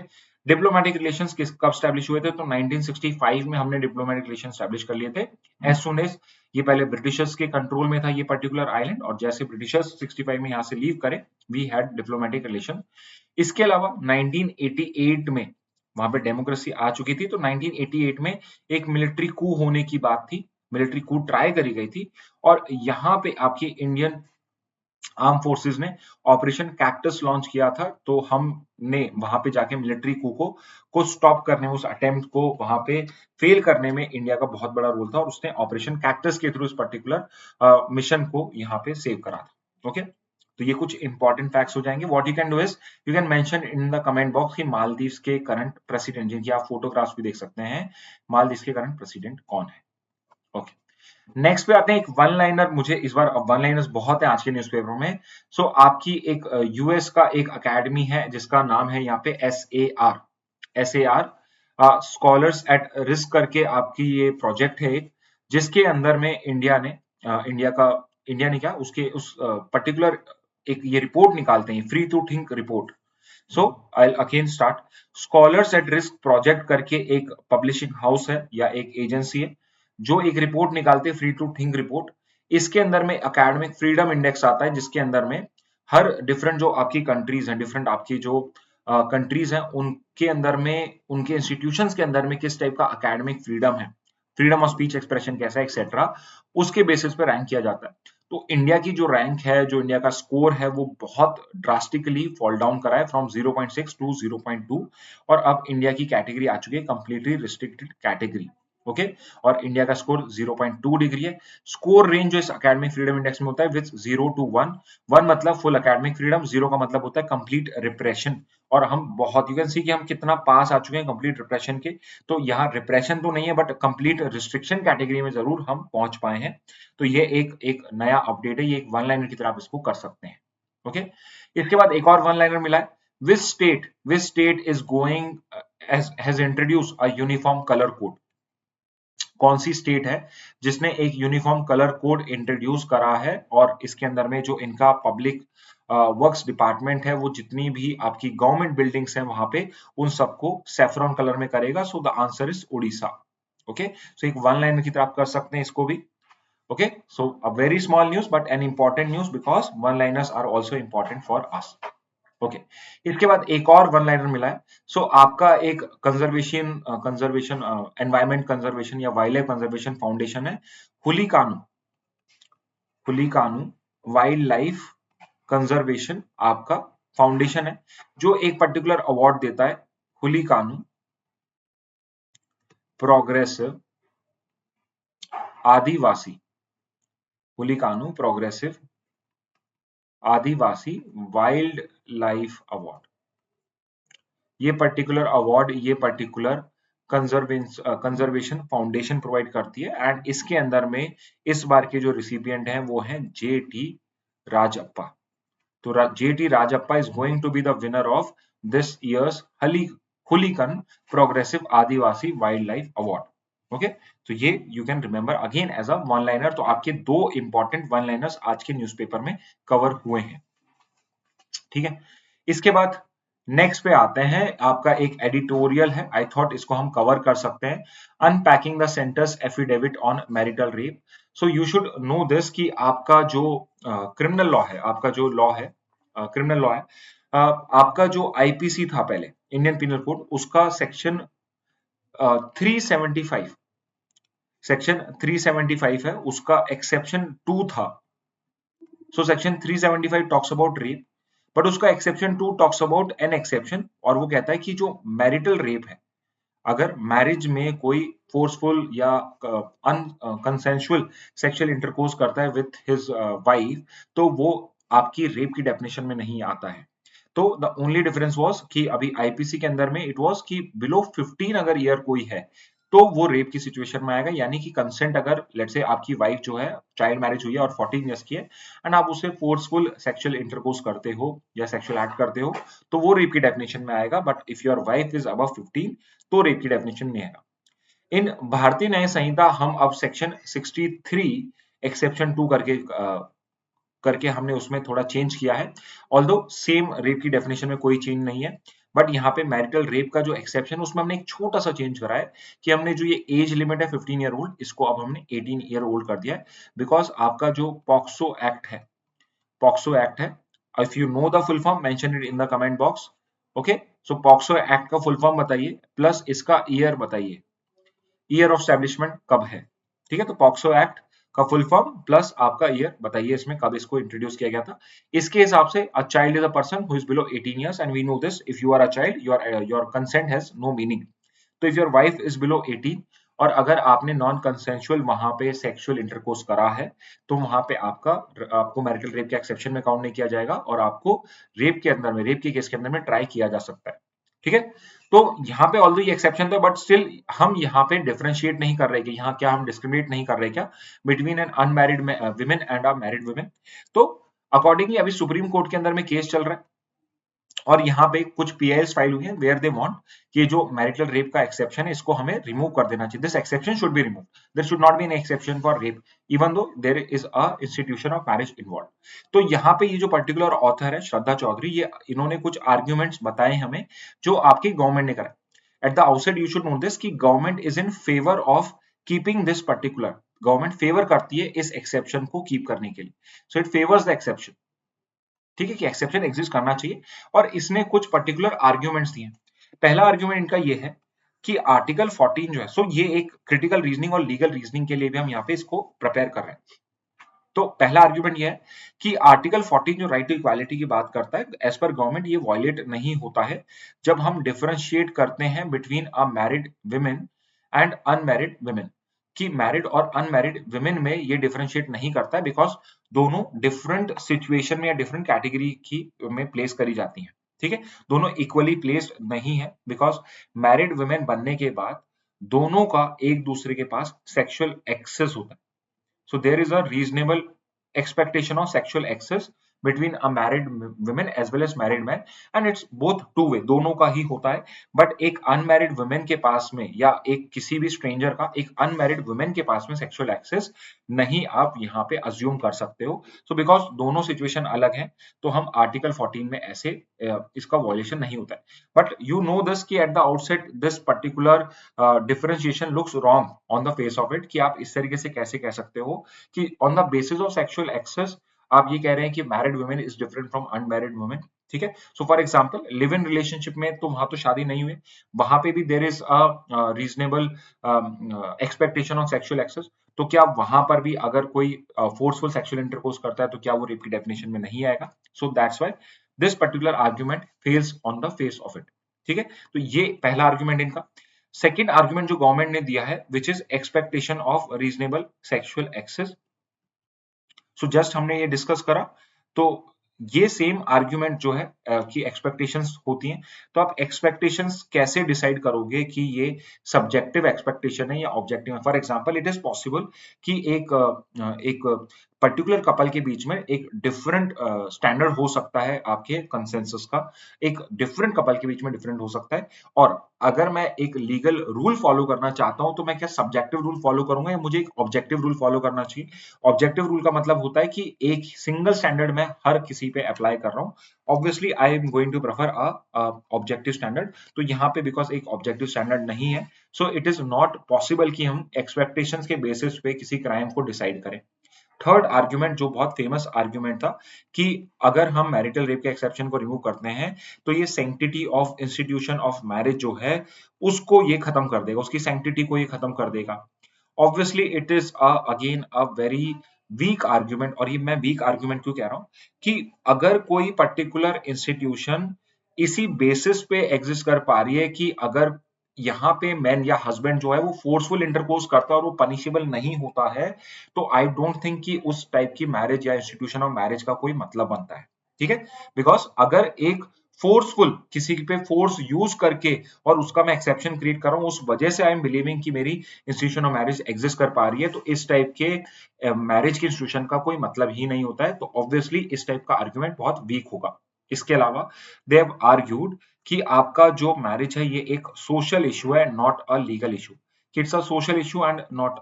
diplomatic relations कब स्टैब्लिश हुए थे? तो 1965 में हमने डिप्लोमेटिक रिलेशन स्टैब्लिश कर लिए थे। एज सुन एज ये पहले ब्रिटिशर्स के कंट्रोल में था ये पर्टिकुलर आइलैंड, और जैसे ब्रिटिशर्स 65 में यहाँ से लीव करे, वी हैड डिप्लोमेटिक रिलेशन। इसके अलावा 1988 में वहां पे डेमोक्रेसी आ चुकी थी, तो 1988 में एक मिलिट्री कू होने की बात थी, मिलिट्री कू ट्राई करी गई थी, और यहाँ पे आपकी इंडियन आर्म फोर्सेस ने ऑपरेशन कैक्टस लॉन्च किया था। तो हमने वहां पे जाके मिलिट्री कू को स्टॉप करने में, उस अटेम्प्ट को वहां पे फेल करने में इंडिया का बहुत बड़ा रोल था, और उसने ऑपरेशन कैक्टस के थ्रू इस पर्टिकुलर मिशन को यहाँ पे सेव करा था। ओके, तो ये कुछ इंपॉर्टेंट फैक्ट्स हो जाएंगे। What you can do is you can mention in the comment box कि मालदीव्स के करंट प्रेसिडेंट, जिनकी आप फोटोग्राफ्स भी देख सकते हैं, मालदीव्स के करंट प्रेसिडेंट कौन है। ओके, नेक्स्ट पे आते हैं एक वन लाइनर। मुझे इस बार वन लाइनर्स बहुत है आज के न्यूज़पेपरों में। सो आपकी एक यूएस का एक अकेडमी है जिसका नाम है यहाँ पे SAR स्कॉलर्स एट रिस्क करके आपकी ये प्रोजेक्ट है एक, जिसके अंदर में इंडिया ने क्या उसके उस पर्टिकुलर एक ये रिपोर्ट निकालते हैं, free to think report. So I again start. Scholars at risk project करके एक पब्लिशिंग हाउस है या एक एजेंसी है जो एक रिपोर्ट निकालते हैं, फ्री टू थिंक रिपोर्ट। इसके अंदर में एकेडमिक फ्रीडम इंडेक्स आता है, जिसके अंदर में हर डिफरेंट जो आपकी कंट्रीज हैं, डिफरेंट आपकी जो कंट्रीज हैं, उनके अंदर में, उनके इंस्टीट्यूशंस के अंदर में किस टाइप का एकेडमिक फ्रीडम है, फ्रीडम ऑफ स्पीच एक्सप्रेशन कैसा है, एक्सेट्रा, उसके बेसिस पे रैंक किया जाता है। तो इंडिया की जो रैंक है, जो इंडिया का स्कोर है, वो बहुत ड्रास्टिकली फॉल डाउन करा है फ्रॉम 0.6 टू 0.2, और अब इंडिया की कैटेगरी आ चुकी है कंप्लीटली रिस्ट्रिक्टेड कैटेगरी। ओके, और इंडिया का स्कोर 0.2 डिग्री है। स्कोर रेंज जो इस एकेडमिक फ्रीडम इंडेक्स में होता है विद 0 to 1, 1 मतलब फुल एकेडमिक फ्रीडम, 0 का मतलब होता है कंप्लीट रिप्रेशन। और हम बहुत, यू कैन सी कि हम कितना पास आ चुके हैं कंप्लीट रिप्रेशन के। तो यहाँ रिप्रेशन तो नहीं है, बट कंप्लीट रिस्ट्रिक्शन कैटेगरी में जरूर हम पहुंच पाए हैं। तो ये एक नया अपडेट है, ये एक वन लाइनर की तरह आप इसको कर सकते हैं। ओके, इसके बाद एक और वन लाइनर मिला है। Which state is going has introduce a uniform colour code. कौन सी स्टेट है जिसने एक यूनिफॉर्म कलर कोड इंट्रोड्यूस करा है, और इसके अंदर में जो इनका पब्लिक वर्क्स डिपार्टमेंट है, वो जितनी भी आपकी गवर्नमेंट बिल्डिंग्स हैं वहां पे उन सबको सेफ्रॉन कलर में करेगा। So the answer is Orissa. Okay, so एक वन लाइन की तरह आप कर सकते हैं इसको भी। Okay, so a very small news but an important news, because one liners are also important for us. Okay, इसके बाद एक और वन लाइनर मिला है। सो आपका एक कंजर्वेशन एनवायरमेंट कंजर्वेशन या वाइल्ड लाइफ कंजर्वेशन फाउंडेशन है, हुलिकानु वाइल्ड लाइफ कंजर्वेशन आपका फाउंडेशन है, जो एक पर्टिकुलर अवार्ड देता है, हुलिकानु प्रोग्रेसिव आदिवासी, हुलिकानु progressive Adivasi wild life award. ये पर्टिकुलर अवार्ड, ये पर्टिकुलर कंजर्वेशन फाउंडेशन प्रोवाइड करती है एंड इसके अंदर में इस बार के जो रिसिपिएंट हैं वो हैं जेटी राजप्पा। तो J T Rajappa is going to be the winner of this year's हुलिकन progressive Adivasi wild life award. Okay, तो ये you can remember again as a one liner. तो आपके दो इंपॉर्टेंट वन लाइनर्स आज के न्यूज़पेपर में कवर हुए हैं। ठीक है, इसके बाद नेक्स्ट पे आते हैं, आपका एक एडिटोरियल है, आई थॉट इसको हम कवर कर सकते हैं, unpacking the centres affidavit on marital rape. So you should know this कि आपका जो क्रिमिनल लॉ है, आपका जो लॉ है क्रिमिनल लॉ है, आपका जो आईपीसी था पहले, इंडियन पिनल कोड, उसका सेक्शन 375 सेक्शन 375 है, उसका एक्सेप्शन 2 था। So section 375 talks about rape, but उसका exception 2 talks about an exception, और वो कहता है कि जो मैरिटल रेप है, अगर मैरिज में कोई फोर्सफुल या अनकंसेंशुअल सेक्सुअल इंटरकोर्स करता है विथ हिज वाइफ, तो वो आपकी रेप की डेफिनेशन में नहीं आता है। तो द ओनली डिफरेंस वाज कि अभी आईपीसी के अंदर में इट वाज कि बिलो 15 अगर ईयर कोई है तो वो रेप की सिचुएशन में आएगा, यानी कि कंसेंट अगर लेट्स से आपकी वाइफ जो है चाइल्ड मैरिज हुई है और 14 ईयर्स की है एंड आप उसे फोर्सफुल सेक्सुअल इंटरकोर्स करते हो या सेक्सुअल एक्ट करते हो, तो वो रेप की डेफिनेशन में आएगा। But if your wife is above 15 तो रेप की डेफिनेशन में आएगा। इन भारतीय न्याय संहिता हम अब सेक्शन 63 एक्सेप्शन 2 करके हमने उसमें थोड़ा चेंज किया है। ऑल्दो सेम रेप की डेफिनेशन में कोई चेंज नहीं है, बट यहाँ पे मैरिटल रेप का जो एक्सेप्शन उसमें हमने एक छोटा सा चेंज करा है कि हमने जो ये एज लिमिट है 15 ईयर ओल्ड, इसको अब हमने 18 ईयर ओल्ड कर दिया है। बिकॉज आपका जो पॉक्सो एक्ट है, पॉक्सो एक्ट है, if you know the full form mention it in the comment box. Okay, so POCSO act का फुल फॉर्म बताइए प्लस इसका ईयर बताइए, ईयर ऑफ एस्टैब्लिशमेंट कब है। ठीक है, तो पॉक्सो एक्ट का फुल फॉर्म प्लस आपका ईयर बताइए इसमें कब इसको इंट्रोड्यूस किया गया था। इसके हिसाब से a child is a person who is below 18 years and we know this, if you are a child your consent has no meaning. तो if your wife is below 18 और अगर आपने नॉन कंसेंशुअल वहां पे सेक्सुअल इंटरकोर्स करा है, तो वहां पे आपको मैरिटल रेप के एक्सेप्शन में काउंट नहीं किया जाएगा और आपको रेप के अंदर में, रेप के केस के अंदर में ट्राई किया जा सकता है। ठीक है, तो यहाँ पे ऑल्दो ये एक्सेप्शन था, बट स्टिल हम यहाँ पे डिफरेंशिएट नहीं कर रहे कि यहाँ क्या हम डिस्क्रिमिनेट नहीं कर रहे क्या between an unmarried women and a married women. तो अकॉर्डिंगली अभी सुप्रीम कोर्ट के अंदर में केस चल रहा है और यहाँ पे कुछ पीआईएल्स फाइल हुई है वेयर दे वांट कि जो मैरिटल रेप का एक्सेप्शन है इसको हमें रिमूव कर देना चाहिए। This exception should be remove, there should not be an exception for rape even though there is a institution of marriage involve. तो यहाँ पे ये जो पर्टिकुलर ऑथर है श्रद्धा चौधरी, ये इन्होंने कुछ आर्ग्यूमेंट्स बताए हमें जो आपकी गवर्नमेंट ने करा। At the outset you should know this कि government is in favour of keeping this particular, government favour करती है इस एक्सेप्शन को कीप करने के लिए। So it favours the exception. ठीक है, कि एक्सेप्शन एग्जिस्ट करना चाहिए और इसने कुछ पर्टिकुलर आर्ग्यूमेंट्स दिए। पहला आर्ग्यूमेंट इनका ये है कि आर्टिकल 14 जो है, सो ये एक क्रिटिकल रीजनिंग और लीगल रीजनिंग के लिए भी हम यहाँ पे इसको प्रिपेयर कर रहे हैं। तो पहला आर्ग्यूमेंट ये है कि आर्टिकल 14 जो राइट टू इक्वालिटी की बात करता है, एज पर गवर्नमेंट ये वायलेट नहीं होता है जब हम डिफरेंशिएट करते हैं between a married women and unmarried women, कि मैरिड और अनमैरिड वुमेन में ये डिफरेंशिएट नहीं करता है बिकॉज दोनों डिफरेंट सिचुएशन में या डिफरेंट कैटेगरी की में प्लेस करी जाती हैं। ठीक है, दोनों इक्वली प्लेस्ड नहीं है बिकॉज मैरिड वुमेन बनने के बाद दोनों का एक दूसरे के पास सेक्सुअल एक्सेस होता है। So there is a reasonable expectation of sexual access between a married women as well as married man, and it's both two way, दोनों का ही होता है। बट एक अनमैरिड वुमेन के पास में या एक किसी भी स्ट्रेंजर का एक अनमैरिड वुमेन के पास में सेक्सुअल एक्सेस नहीं आप यहाँ पे अज्यूम कर सकते हो। सो बिकॉज दोनों सिचुएशन अलग हैं तो हम आर्टिकल 14 में ऐसे इसका वॉयलेशन नहीं होता है। बट यू नो दिस कि eight the outset this particular differentiation looks wrong on the face of it, कि आप इस तरीके से कैसे कह सकते हो कि on the basis of sexual access आप ये कह रहे हैं कि married women is different from unmarried women. ठीक है, so for example live in relationship में तो वहां तो शादी नहीं हुई, वहां पे भी there is a reasonable expectation of sexual access. तो क्या वहां पर भी अगर कोई फोर्सफुल सेक्सुअल इंटरकोर्स करता है तो क्या वो रेप की डेफिनेशन में नहीं आएगा? So that's why this particular argument fails on the face of it. ठीक है, तो ये पहला आर्गुमेंट इनका। सेकेंड आर्गुमेंट जो गवर्नमेंट ने दिया है which is expectation of reasonable sexual access. So just हमने ये डिस्कस करा। तो ये सेम आर्ग्यूमेंट जो है कि एक्सपेक्टेशंस होती हैं, तो आप एक्सपेक्टेशंस कैसे डिसाइड करोगे कि ये सब्जेक्टिव एक्सपेक्टेशन है या ऑब्जेक्टिव है? For example it is possible कि एक पर्टिकुलर कपल के बीच में एक डिफरेंट स्टैंडर्ड हो सकता है आपके कंसेंसस का, एक डिफरेंट कपल के बीच में डिफरेंट हो सकता है, और अगर मैं एक लीगल रूल फॉलो करना चाहता हूं तो मैं क्या सब्जेक्टिव रूल फॉलो करूंगा या मुझे एक ऑब्जेक्टिव रूल फॉलो करना चाहिए? ऑब्जेक्टिव रूल का मतलब होता है कि एक सिंगल स्टैंडर्ड मैं हर किसी पे अप्लाई कर रहा हूँ। Obviously I am going to prefer objective standard. तो यहाँ पे बिकॉज एक ऑब्जेक्टिव स्टैंडर्ड नहीं है, so it is not possible कि हम एक्सपेक्टेशंस के बेसिस पे किसी क्राइम को डिसाइड करें। थर्ड आर्ग्यूमेंट जो बहुत फेमस आर्ग्यूमेंट था कि अगर हम मैरिटल रेप के एक्सेप्शन को रिमूव करते हैं तो ये sanctity of institution of marriage जो है उसको ये खत्म कर देगा, उसकी सैंक्टिटी को ये खत्म कर देगा। Obviously it is again a very weak argument. और ये मैं वीक आर्ग्यूमेंट क्यों कह रहा हूं कि अगर कोई पर्टिकुलर इंस्टीट्यूशन इसी बेसिस पे एग्जिस्ट कर पा रही है कि अगर यहाँ पे मैन या हस्बैंड जो है वो फोर्सफुल इंटरकोर्स करता है और वो पनिशेबल नहीं होता है, तो आई डोंट थिंक कि उस टाइप की मैरिज या इंस्टीट्यूशन ऑफ मैरिज का कोई मतलब बनता है। ठीक है, बिकॉज अगर एक फोर्सफुल किसी पे फोर्स यूज करके और उसका मैं एक्सेप्शन क्रिएट कर रहा हूँ, उस वजह से आई एम बिलीविंग कि मेरी इंस्टीट्यूशन ऑफ मैरिज एग्जिस्ट कर पा रही है, तो इस टाइप के मैरिज की इंस्टीट्यूशन का कोई मतलब ही नहीं होता है। तो ऑब्वियसली इस टाइप का आर्ग्यूमेंट बहुत वीक होगा। इसके अलावा दे हैव आर्ग्यूड कि आपका जो मैरिज है ये एक सोशल इशू है, not a legal issue. It's a social issue and not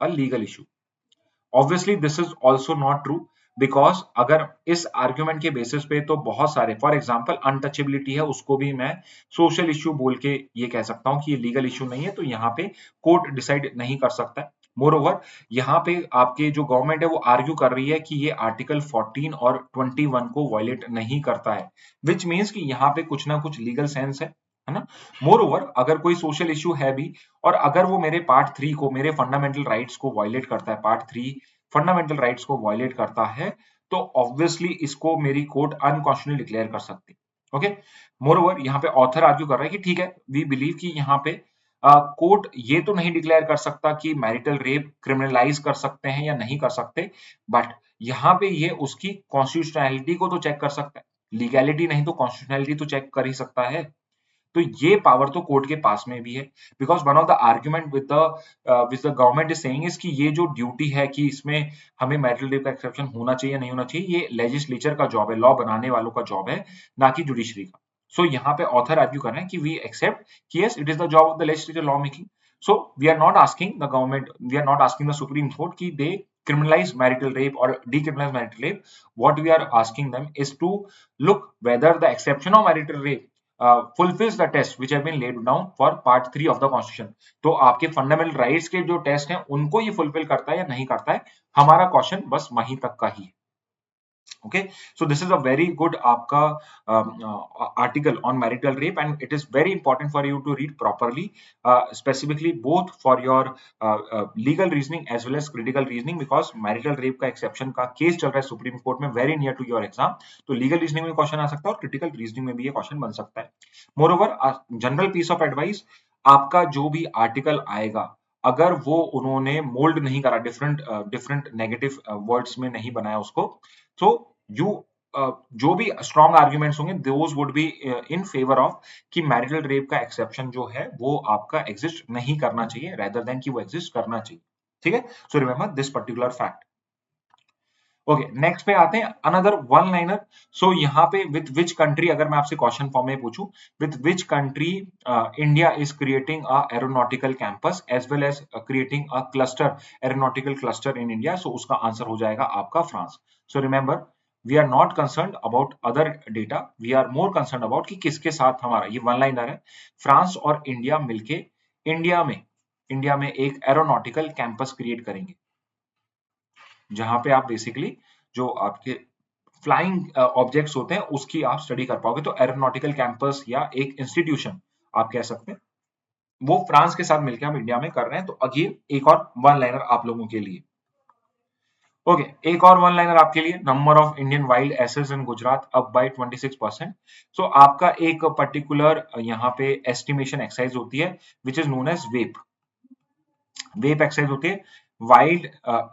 a legal issue. Obviously this is also not true, because अगर इस आर्ग्यूमेंट के बेसिस पे तो बहुत सारे, फॉर एग्जाम्पल अनटचेबिलिटी है उसको भी मैं सोशल इश्यू बोल के ये कह सकता हूँ कि ये लीगल इश्यू नहीं है, तो यहाँ पे कोर्ट डिसाइड नहीं कर सकता है। मोर ओवर यहाँ पे आपके जो गवर्नमेंट है वो आर्ग्यू कर रही है कि ये आर्टिकल 14 और 21 को वायलेट नहीं करता है, विच मीन्स कि यहाँ पे कुछ ना कुछ लीगल सेंस है ना। मोर ओवर अगर कोई सोशल इश्यू है भी और अगर वो मेरे पार्ट 3 को, मेरे फंडामेंटल राइट्स को वायलेट करता है, पार्ट 3 फंडामेंटल राइट्स को वायलेट करता है, तो ऑब्वियसली इसको मेरी कोर्ट अनकॉन्स्टिट्यूशनल डिक्लेयर कर सकती है। ओके, मोर ओवर यहाँ पे ऑथर आर्ग्यू कर रहा है कि ठीक है, वी बिलीव कि यहाँ पे कोर्ट ये तो नहीं डिक्लेयर कर सकता कि मैरिटल रेप क्रिमिनलाइज कर सकते हैं या नहीं कर सकते, बट यहाँ पे ये उसकी कॉन्स्टिट्यूशनैलिटी को तो चेक कर सकता है। लीगैलिटी नहीं तो कॉन्स्टिट्यूशनैलिटी तो चेक कर ही सकता है। तो ये पावर तो कोर्ट के पास में भी है, because one of the argument with the government is saying is कि ये जो ड्यूटी है कि इसमें हमें मैरिटल रेप का एक्सेप्शन होना चाहिए नहीं होना चाहिए, ये लेजिस्लेचर का जॉब है, लॉ बनाने वालों का जॉब है, ना कि जुडिशरी का। सो यहाँ पे ऑथर आर्ग्यू कर रहे हैं कि वी एक्सेप्ट कि yes it is the job of the legislature law making. So we are not asking the government, we are not asking the supreme court कि they criminalize marital rape or decriminalize marital rape. What we are asking them is to look whether the exception of marital rape fulfills the test which have been laid down for part 3 of the constitution। तो आपके फंडामेंटल राइट्स के जो टेस्ट हैं उनको ये फुलफिल करता है या नहीं करता है, हमारा क्वेश्चन बस वहीं तक का ही है। okay, so this is a very good aapka article on marital rape, and it is very important for you to read properly, specifically both for your legal reasoning as well as critical reasoning, because marital rape का exception का case चल रहा है सुप्रीम कोर्ट में very near to your exam, तो legal reasoning में क्वेश्चन आ सकता है और critical reasoning में भी ये क्वेश्चन बन सकता है। moreover general piece of advice, आपका जो भी आर्टिकल आएगा अगर वो उन्होंने मोल्ड नहीं करा, डिफरेंट नेगेटिव वर्ड्स में नहीं बनाया उसको, तो यू जो भी स्ट्रॉन्ग आर्ग्यूमेंट्स होंगे those would be in favour of कि मैरिटल रेप का एक्सेप्शन जो है वो आपका एग्जिस्ट नहीं करना चाहिए रेदर देन कि वो एग्जिस्ट करना चाहिए। ठीक है, so remember this particular fact. Okay, next पे आते हैं अनदर वन लाइनर। सो यहाँ पे विथ विच कंट्री, अगर मैं आपसे क्वेश्चन फॉर्म में पूछूं, with which country India is creating a aeronautical campus as well as creating a cluster, aeronautical cluster in India, so उसका आंसर हो जाएगा आपका France. So remember we are not concerned about other data, we are more concerned about कि किसके साथ हमारा ये वन लाइनर है, फ्रांस और इंडिया मिलके इंडिया में एक एरोनॉटिकल कैंपस क्रिएट करेंगे, जहां पे आप बेसिकली जो आपके फ्लाइंग ऑब्जेक्ट्स होते हैं उसकी आप स्टडी कर पाओगे। तो एरोनॉटिकल कैंपस या एक इंस्टीट्यूशन आप कह सकते हैं, वो फ्रांस के साथ मिलकर हम इंडिया में कर रहे हैं। तो अगेन एक और वन लाइनर आप लोगों के लिए। ओके, एक और वन लाइनर आपके लिए, number of Indian wild assets in Gujarat up by 26%। So आपका एक पर्टिकुलर यहाँ पे एस्टिमेशन एक्सरसाइज होती है विच इज नोन एज वेप। वेप एक्सरसाइज होती है wild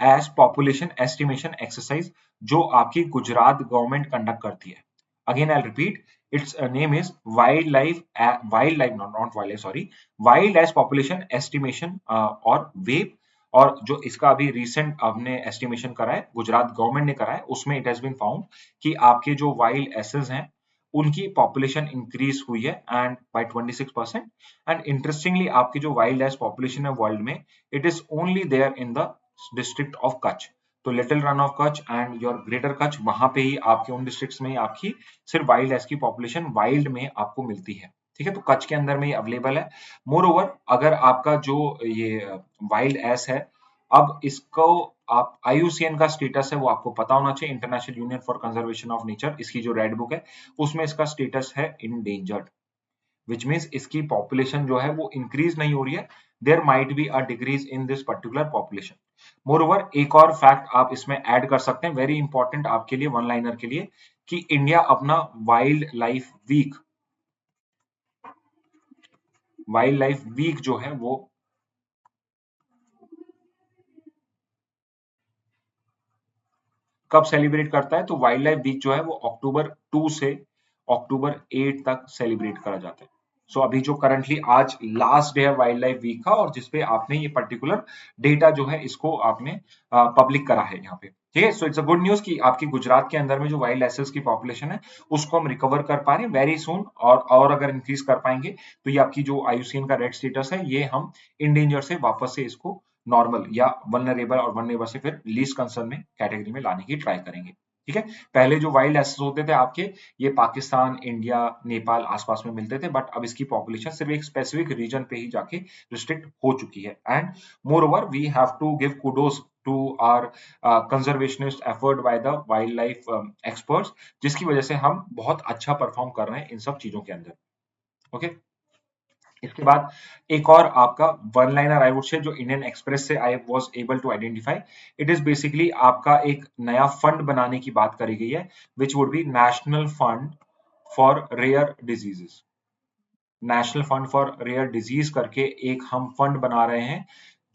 ass population estimation exercise, जो आपकी गुजरात गवर्नमेंट कंडक्ट करती है। Again I repeat, its name is wildlife not wildlife sorry, wild ass population estimation और वेब। और जो इसका अभी रिसेंट हमने एस्टिमेशन करा है, गुजरात गवर्नमेंट ने करा है, उसमें इट हैज बीन फाउंड कि आपके जो वाइल्ड एसेस हैं उनकी पॉपुलेशन इंक्रीज हुई है एंड बाय 26%। एंड इंटरेस्टिंगली आपकी जो वाइल्ड लाइफ पॉपुलेशन है वर्ल्ड में, it is only there in the district of Kutch. तो little Rann of Kutch and your greater Kutch, वहां पे ही आपके उन डिस्ट्रिक्ट्स में ही आपकी सिर्फ वाइल्ड एस की पॉपुलेशन वाइल्ड में आपको मिलती है। ठीक है, तो कच्छ के अंदर में ही अवेलेबल है। मोर ओवर, अगर आपका जो ये वाइल्ड एस है, अब इसको आप IUCN का स्टेटस है वो आपको पता होना चाहिए, International Union for Conservation of Nature, इसकी जो रेड बुक है उसमें इसका स्टेटस है इंडेंजर्ड, विच मीन्स इसकी पॉपुलेशन जो है वो इंक्रीज नहीं हो रही है, there might be a decrease in this particular population. Moreover, एक और फैक्ट आप इसमें ऐड कर सकते हैं, वेरी इंपॉर्टेंट आपके लिए, वन लाइनर के लिए, कि इंडिया अपना वाइल्ड लाइफ वीक जो है वो कब सेलिब्रेट करता है, तो वाइल्ड लाइफ वीक जो है वो अक्टूबर 2 से अक्टूबर 8 तक सेलिब्रेट करा जाता है। सो अभी जो करंटली आज लास्ट डे है वाइल्ड लाइफ वीक का, और जिसपे आपने ये पर्टिकुलर डेटा जो है इसको आपने पब्लिक करा है यहाँ पे। ठीक है, so it's a good news कि आपकी गुजरात के अंदर में जो वाइल्ड एसेस की पॉपुलेशन है उसको हम रिकवर कर पा रहे हैं वेरी सुन, और अगर इंक्रीज कर पाएंगे तो ये आपकी जो IUCN का रेड स्टेटस है, ये हम इंडेंजर से वापस से इसको नॉर्मल या वल्नरेबल और वल्नरेबल से फिर लीस्ट कंसर्न में कैटेगरी में लाने की ट्राई करेंगे। ठीक है, पहले जो वाइल्ड एसेस होते थे आपके, ये पाकिस्तान, इंडिया, नेपाल आसपास में मिलते थे, बट अब इसकी पॉपुलेशन सिर्फ एक स्पेसिफिक रीजन पे ही जाके रिस्ट्रिक्ट हो चुकी है। And moreover, we have to give kudos to our conservationist effort by the wildlife experts, जिसकी वजह से हम बहुत अच्छा परफॉर्म कर रहे हैं इन सब चीजों के अंदर। Okay okay? इसके बाद एक और आपका वन लाइनर आई वुड से, जो इंडियन एक्सप्रेस से I was able to identify, it is basically आपका एक नया फंड बनाने की बात करी गई है, which would be national fund for rare diseases. National fund for rare disease करके एक हम फंड बना रहे हैं,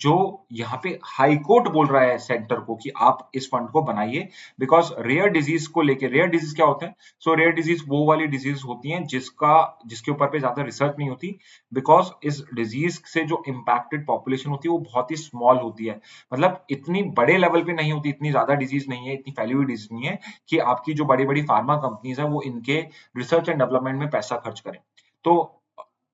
जो यहाँ पे हाई कोर्ट बोल रहा है सेंटर को कि आप इस फंड को बनाइए, बिकॉज रेयर डिजीज को लेके, रेयर डिजीज क्या होते हैं, सो रेयर डिजीज वो वाली डिजीज होती हैं जिसके ऊपर पे ज्यादा रिसर्च नहीं होती, बिकॉज इस डिजीज से जो इम्पैक्टेड पॉपुलेशन होती है वो बहुत ही स्मॉल होती है, मतलब इतनी बड़े लेवल पे नहीं होती, इतनी ज्यादा डिजीज नहीं है, इतनी फैली हुई डिजीज नहीं है कि आपकी जो बड़ी बड़ी फार्मा कंपनीज है वो इनके रिसर्च एंड डेवलपमेंट में पैसा खर्च करें। तो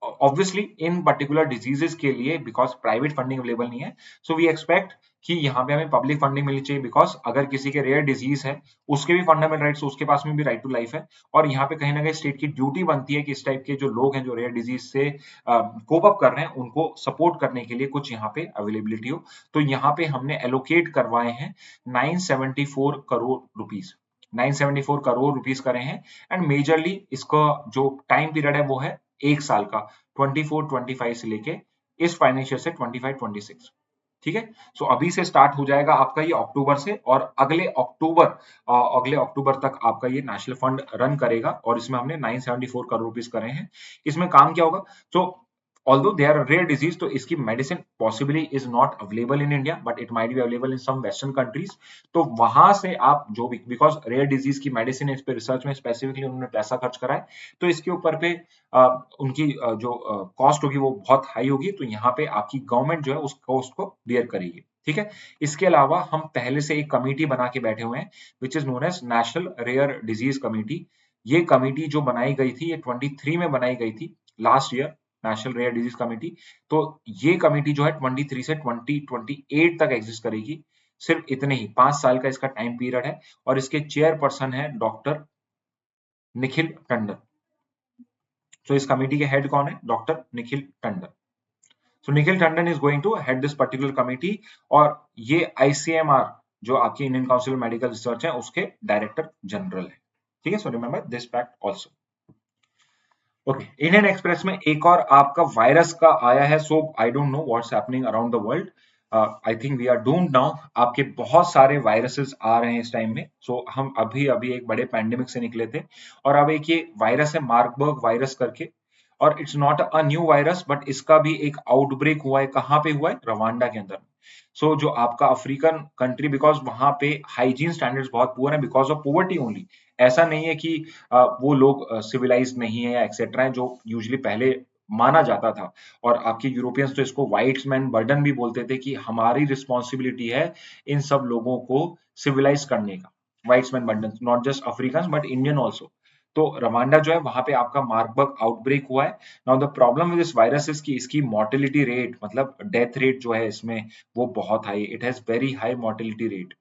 ऑब्वियसली इन पर्टिकुलर डिजीजेस के लिए, बिकॉज प्राइवेट फंडिंग अवेलेबल नहीं है, सो वी एक्सपेक्ट कि यहाँ पे हमें पब्लिक फंडिंग मिलनी चाहिए, बिकॉज अगर किसी के रेयर डिजीज है उसके भी फंडामेंटल राइट्स, उसके पास में भी राइट टू लाइफ है, और यहाँ पे कहीं ना कहीं स्टेट की ड्यूटी बनती है कि इस टाइप के जो लोग हैं जो रेयर डिजीज से कोप अप कर रहे हैं उनको सपोर्ट करने के लिए कुछ यहाँ पे अवेलेबिलिटी हो। तो यहाँ पे हमने एलोकेट करवाए हैं 974 करोड़ रुपीज, 974 करोड़ रुपीज करे हैं। एंड मेजरली इसका जो टाइम पीरियड है वो है एक साल का, 24-25 से लेके इस फाइनेंशियल से 25-26। ठीक है, सो अभी से स्टार्ट हो जाएगा आपका ये अक्टूबर से, और अगले अक्टूबर तक आपका ये नेशनल फंड रन करेगा, और इसमें हमने 974 करोड़ रुपीस करे हैं। इसमें काम क्या होगा, तो although they are a rare disease, तो इसकी medicine possibly is not available in India, but it might be available in some western countries। तो वहां से आप जो भी, because rare disease की मेडिसिन है, इस पे रिसर्च में स्पेसिफिकली उन्होंने पैसा खर्च करा है, तो इसके ऊपर पे उनकी जो कॉस्ट होगी वो बहुत हाई होगी, तो यहाँ पे आपकी गवर्नमेंट जो है उस कॉस्ट को बियर करेगी। ठीक है, इसके अलावा हम पहले से एक कमेटी बना के बैठे हुए हैं, which is known as national rare disease committee. ये कमेटी जो बनाई गई थी, ये 23 में बनाई गई थी last year, national rare disease committee. तो ये कमेटी जो है 23 से 2028 तक एग्जिस्ट करेगी, सिर्फ इतने ही 5 साल का इसका टाइम पीरियड है, और इसके चेयरपर्सन है डॉक्टर निखिल टंडन। तो इस कमेटी के हेड कौन है, doctor Nikhil Tandon. So Nikhil Tandon is going to head this particular committee, और ये ICMR जो आपकी Indian council of medical research है उसके डायरेक्टर जनरल है। ठीक है, so remember this fact also. Okay, Indian express में एक और आपका वायरस का आया है, so I don't know what's happening around the world, I think we are doomed now. आपके बहुत सारे वायरसेस आ रहे हैं इस टाइम में, सो हम अभी अभी एक बड़े पैंडेमिक से निकले थे, और अब एक ये वायरस है मार्बर्ग वायरस करके, और it's not a new virus, but इसका भी एक आउटब्रेक हुआ है, कहाँ पे हुआ है, रवांडा के अंदर। सो जो आपका अफ्रीकन कंट्री, बिकॉज वहां पे हाइजीन स्टैंडर्ड्स बहुत पुअर है बिकॉज ऑफ पोवर्टी ओनली। ऐसा नहीं है कि वो लोग सिविलाइज नहीं है या एक्सेट्रा है, जो यूजली पहले माना जाता था। और आपके यूरोपियंस तो इसको व्हाइट मैन बर्डन भी बोलते थे कि हमारी रिस्पॉन्सिबिलिटी है इन सब लोगों को सिविलाइज करने का। White man burden, not just African but Indian also. तो रवांडा जो है वहां पे आपका मार्बर्ग आउटब्रेक हुआ है। Now the problem with this virus is कि इसकी मोर्टेलिटी रेट, मतलब डेथ रेट जो है इसमें वो बहुत high, it has very high mortality rate.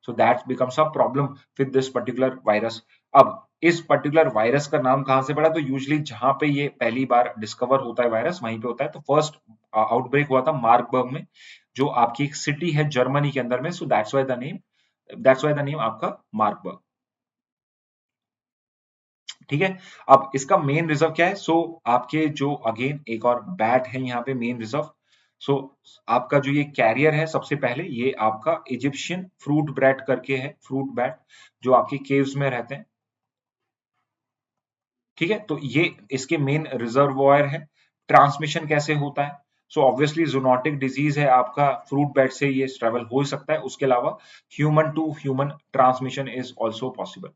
So that becomes a problem with this particular virus. अब इस पर्टिकुलर वायरस का नाम कहां से पड़ा, तो यूजुअली जहां पे ये पहली बार डिस्कवर होता है वायरस वहीं पे होता है। तो फर्स्ट आउटब्रेक हुआ था मार्बर्ग में, जो आपकी एक सिटी है जर्मनी के अंदर में। So that's why the name आपका मार्बर्ग। ठीक है। अब इसका मेन रिजर्व क्या है, सो आपके जो अगेन एक और बैट है यहाँ पे मेन रिजर्व। सो आपका जो ये कैरियर है, सबसे पहले ये आपका इजिप्शियन फ्रूट बैट करके है, फ्रूट बैट जो आपके केव्स में रहते हैं। ठीक है, तो ये इसके मेन रिजर्वॉयर है। ट्रांसमिशन कैसे होता है, सो ऑब्वियसली जूनोटिक डिजीज है आपका, फ्रूट बैट से ये ट्रेवल हो सकता है। उसके अलावा human to human transmission is also possible.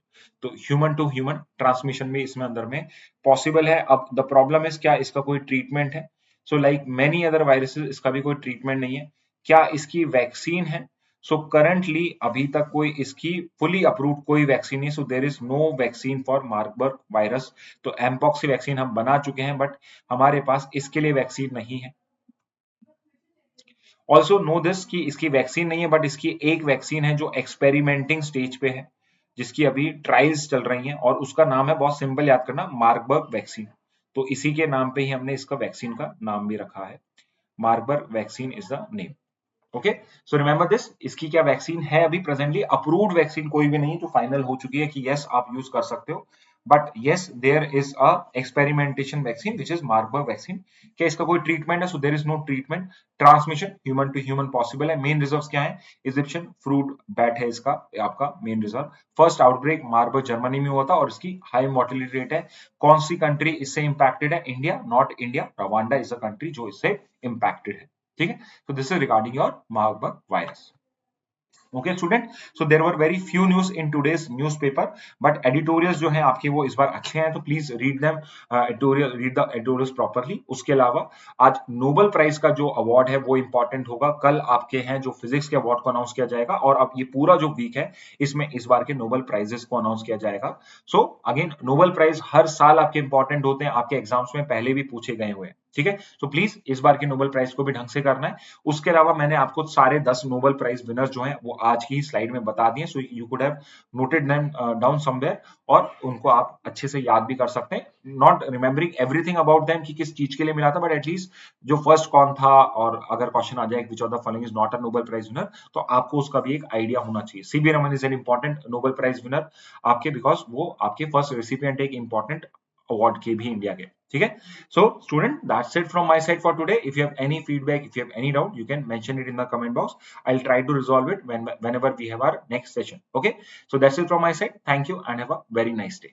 तो ह्यूमन टू ह्यूमन ट्रांसमिशन भी इसमें अंदर में पॉसिबल है। अब द प्रॉब्लम इज, क्या इसका कोई ट्रीटमेंट है, so like many other viruses इसका भी कोई ट्रीटमेंट नहीं है। क्या इसकी वैक्सीन है, सो करंटली अभी तक कोई इसकी फुली अप्रूव्ड कोई वैक्सीन नहीं, so there is no vaccine for Marburg virus. तो एमपॉक्स की वैक्सीन हम बना चुके हैं बट हमारे पास इसके लिए वैक्सीन नहीं है। ऑल्सो नो दिस कि इसकी वैक्सीन नहीं है बट इसकी एक वैक्सीन है जो एक्सपेरिमेंटिंग स्टेज पे है, जिसकी अभी ट्रायल्स चल रही हैं, और उसका नाम है, बहुत सिंपल याद करना, मार्बर्ग वैक्सीन। तो इसी के नाम पे ही हमने इसका वैक्सीन का नाम भी रखा है। Marburg vaccine is the name. Okay, so remember this, इसकी क्या वैक्सीन है, अभी प्रेजेंटली अप्रूव्ड वैक्सीन कोई भी नहीं जो फाइनल हो चुकी है कि यस आप यूज कर सकते हो। But yes there is a experimentation vaccine which is Marburg vaccine. क्या इसका कोई ट्रीटमेंट है, so there is no treatment. Transmission human to human possible है। मेन रिजर्व क्या है, इजिप्शियन फ्रूट बैट है इसका आपका main reserve. First outbreak Marburg Germany में हुआ था और इसकी हाई मोर्टेलिटी रेट है। कौन सी कंट्री इससे इंपैक्टेड है, India, not India, Rwanda is a country जो इससे इंपैक्टेड है। ठीक है, so this is regarding your Marburg virus. Okay student, so there were very few news in today's newspaper, but editorials जो हैं आपके वो इस बार अच्छे हैं, तो please read them, editorial, read the editorials properly. उसके अलावा आज नोबेल प्राइज का जो अवार्ड है वो इंपॉर्टेंट होगा, कल आपके हैं जो फिजिक्स के अवार्ड को अनाउंस किया जाएगा, और अब ये पूरा जो वीक है इसमें इस बार के नोबेल प्राइजेस को अनाउंस किया जाएगा। सो अगेन नोबेल प्राइज हर साल आपके इंपॉर्टेंट होते हैं, आपके एग्जाम्स में पहले भी पूछे गए हुए हैं। ठीक है, तो प्लीज इस बार के नोबेल प्राइज को भी ढंग से करना है। उसके अलावा मैंने आपको सारे 10 नोबेल प्राइज विनर्स जो हैं वो आज की स्लाइड में बता दिए, so you could have noted them down somewhere, और उनको आप अच्छे से याद भी कर सकते हैं। Not remembering everything about them कि किस चीज के लिए मिला था, बट एटलीस्ट जो फर्स्ट कौन था, और अगर क्वेश्चन आ जाए which of the following is not a Nobel prize winner, तो आपको उसका भी एक आइडिया होना चाहिए। CB Raman is an important Nobel prize winner आपके, बिकॉज वो आपके फर्स्ट रेसिपिएंट एक इंपॉर्टेंट अवार्ड के भी इंडिया के। ठीक है, so student that's it from my side for today. If you have any feedback, if you have any doubt, you can mention it in the comment box. I'll try to resolve it whenever we have our next session. Okay, so that's it from my side. Thank you and have a very nice day.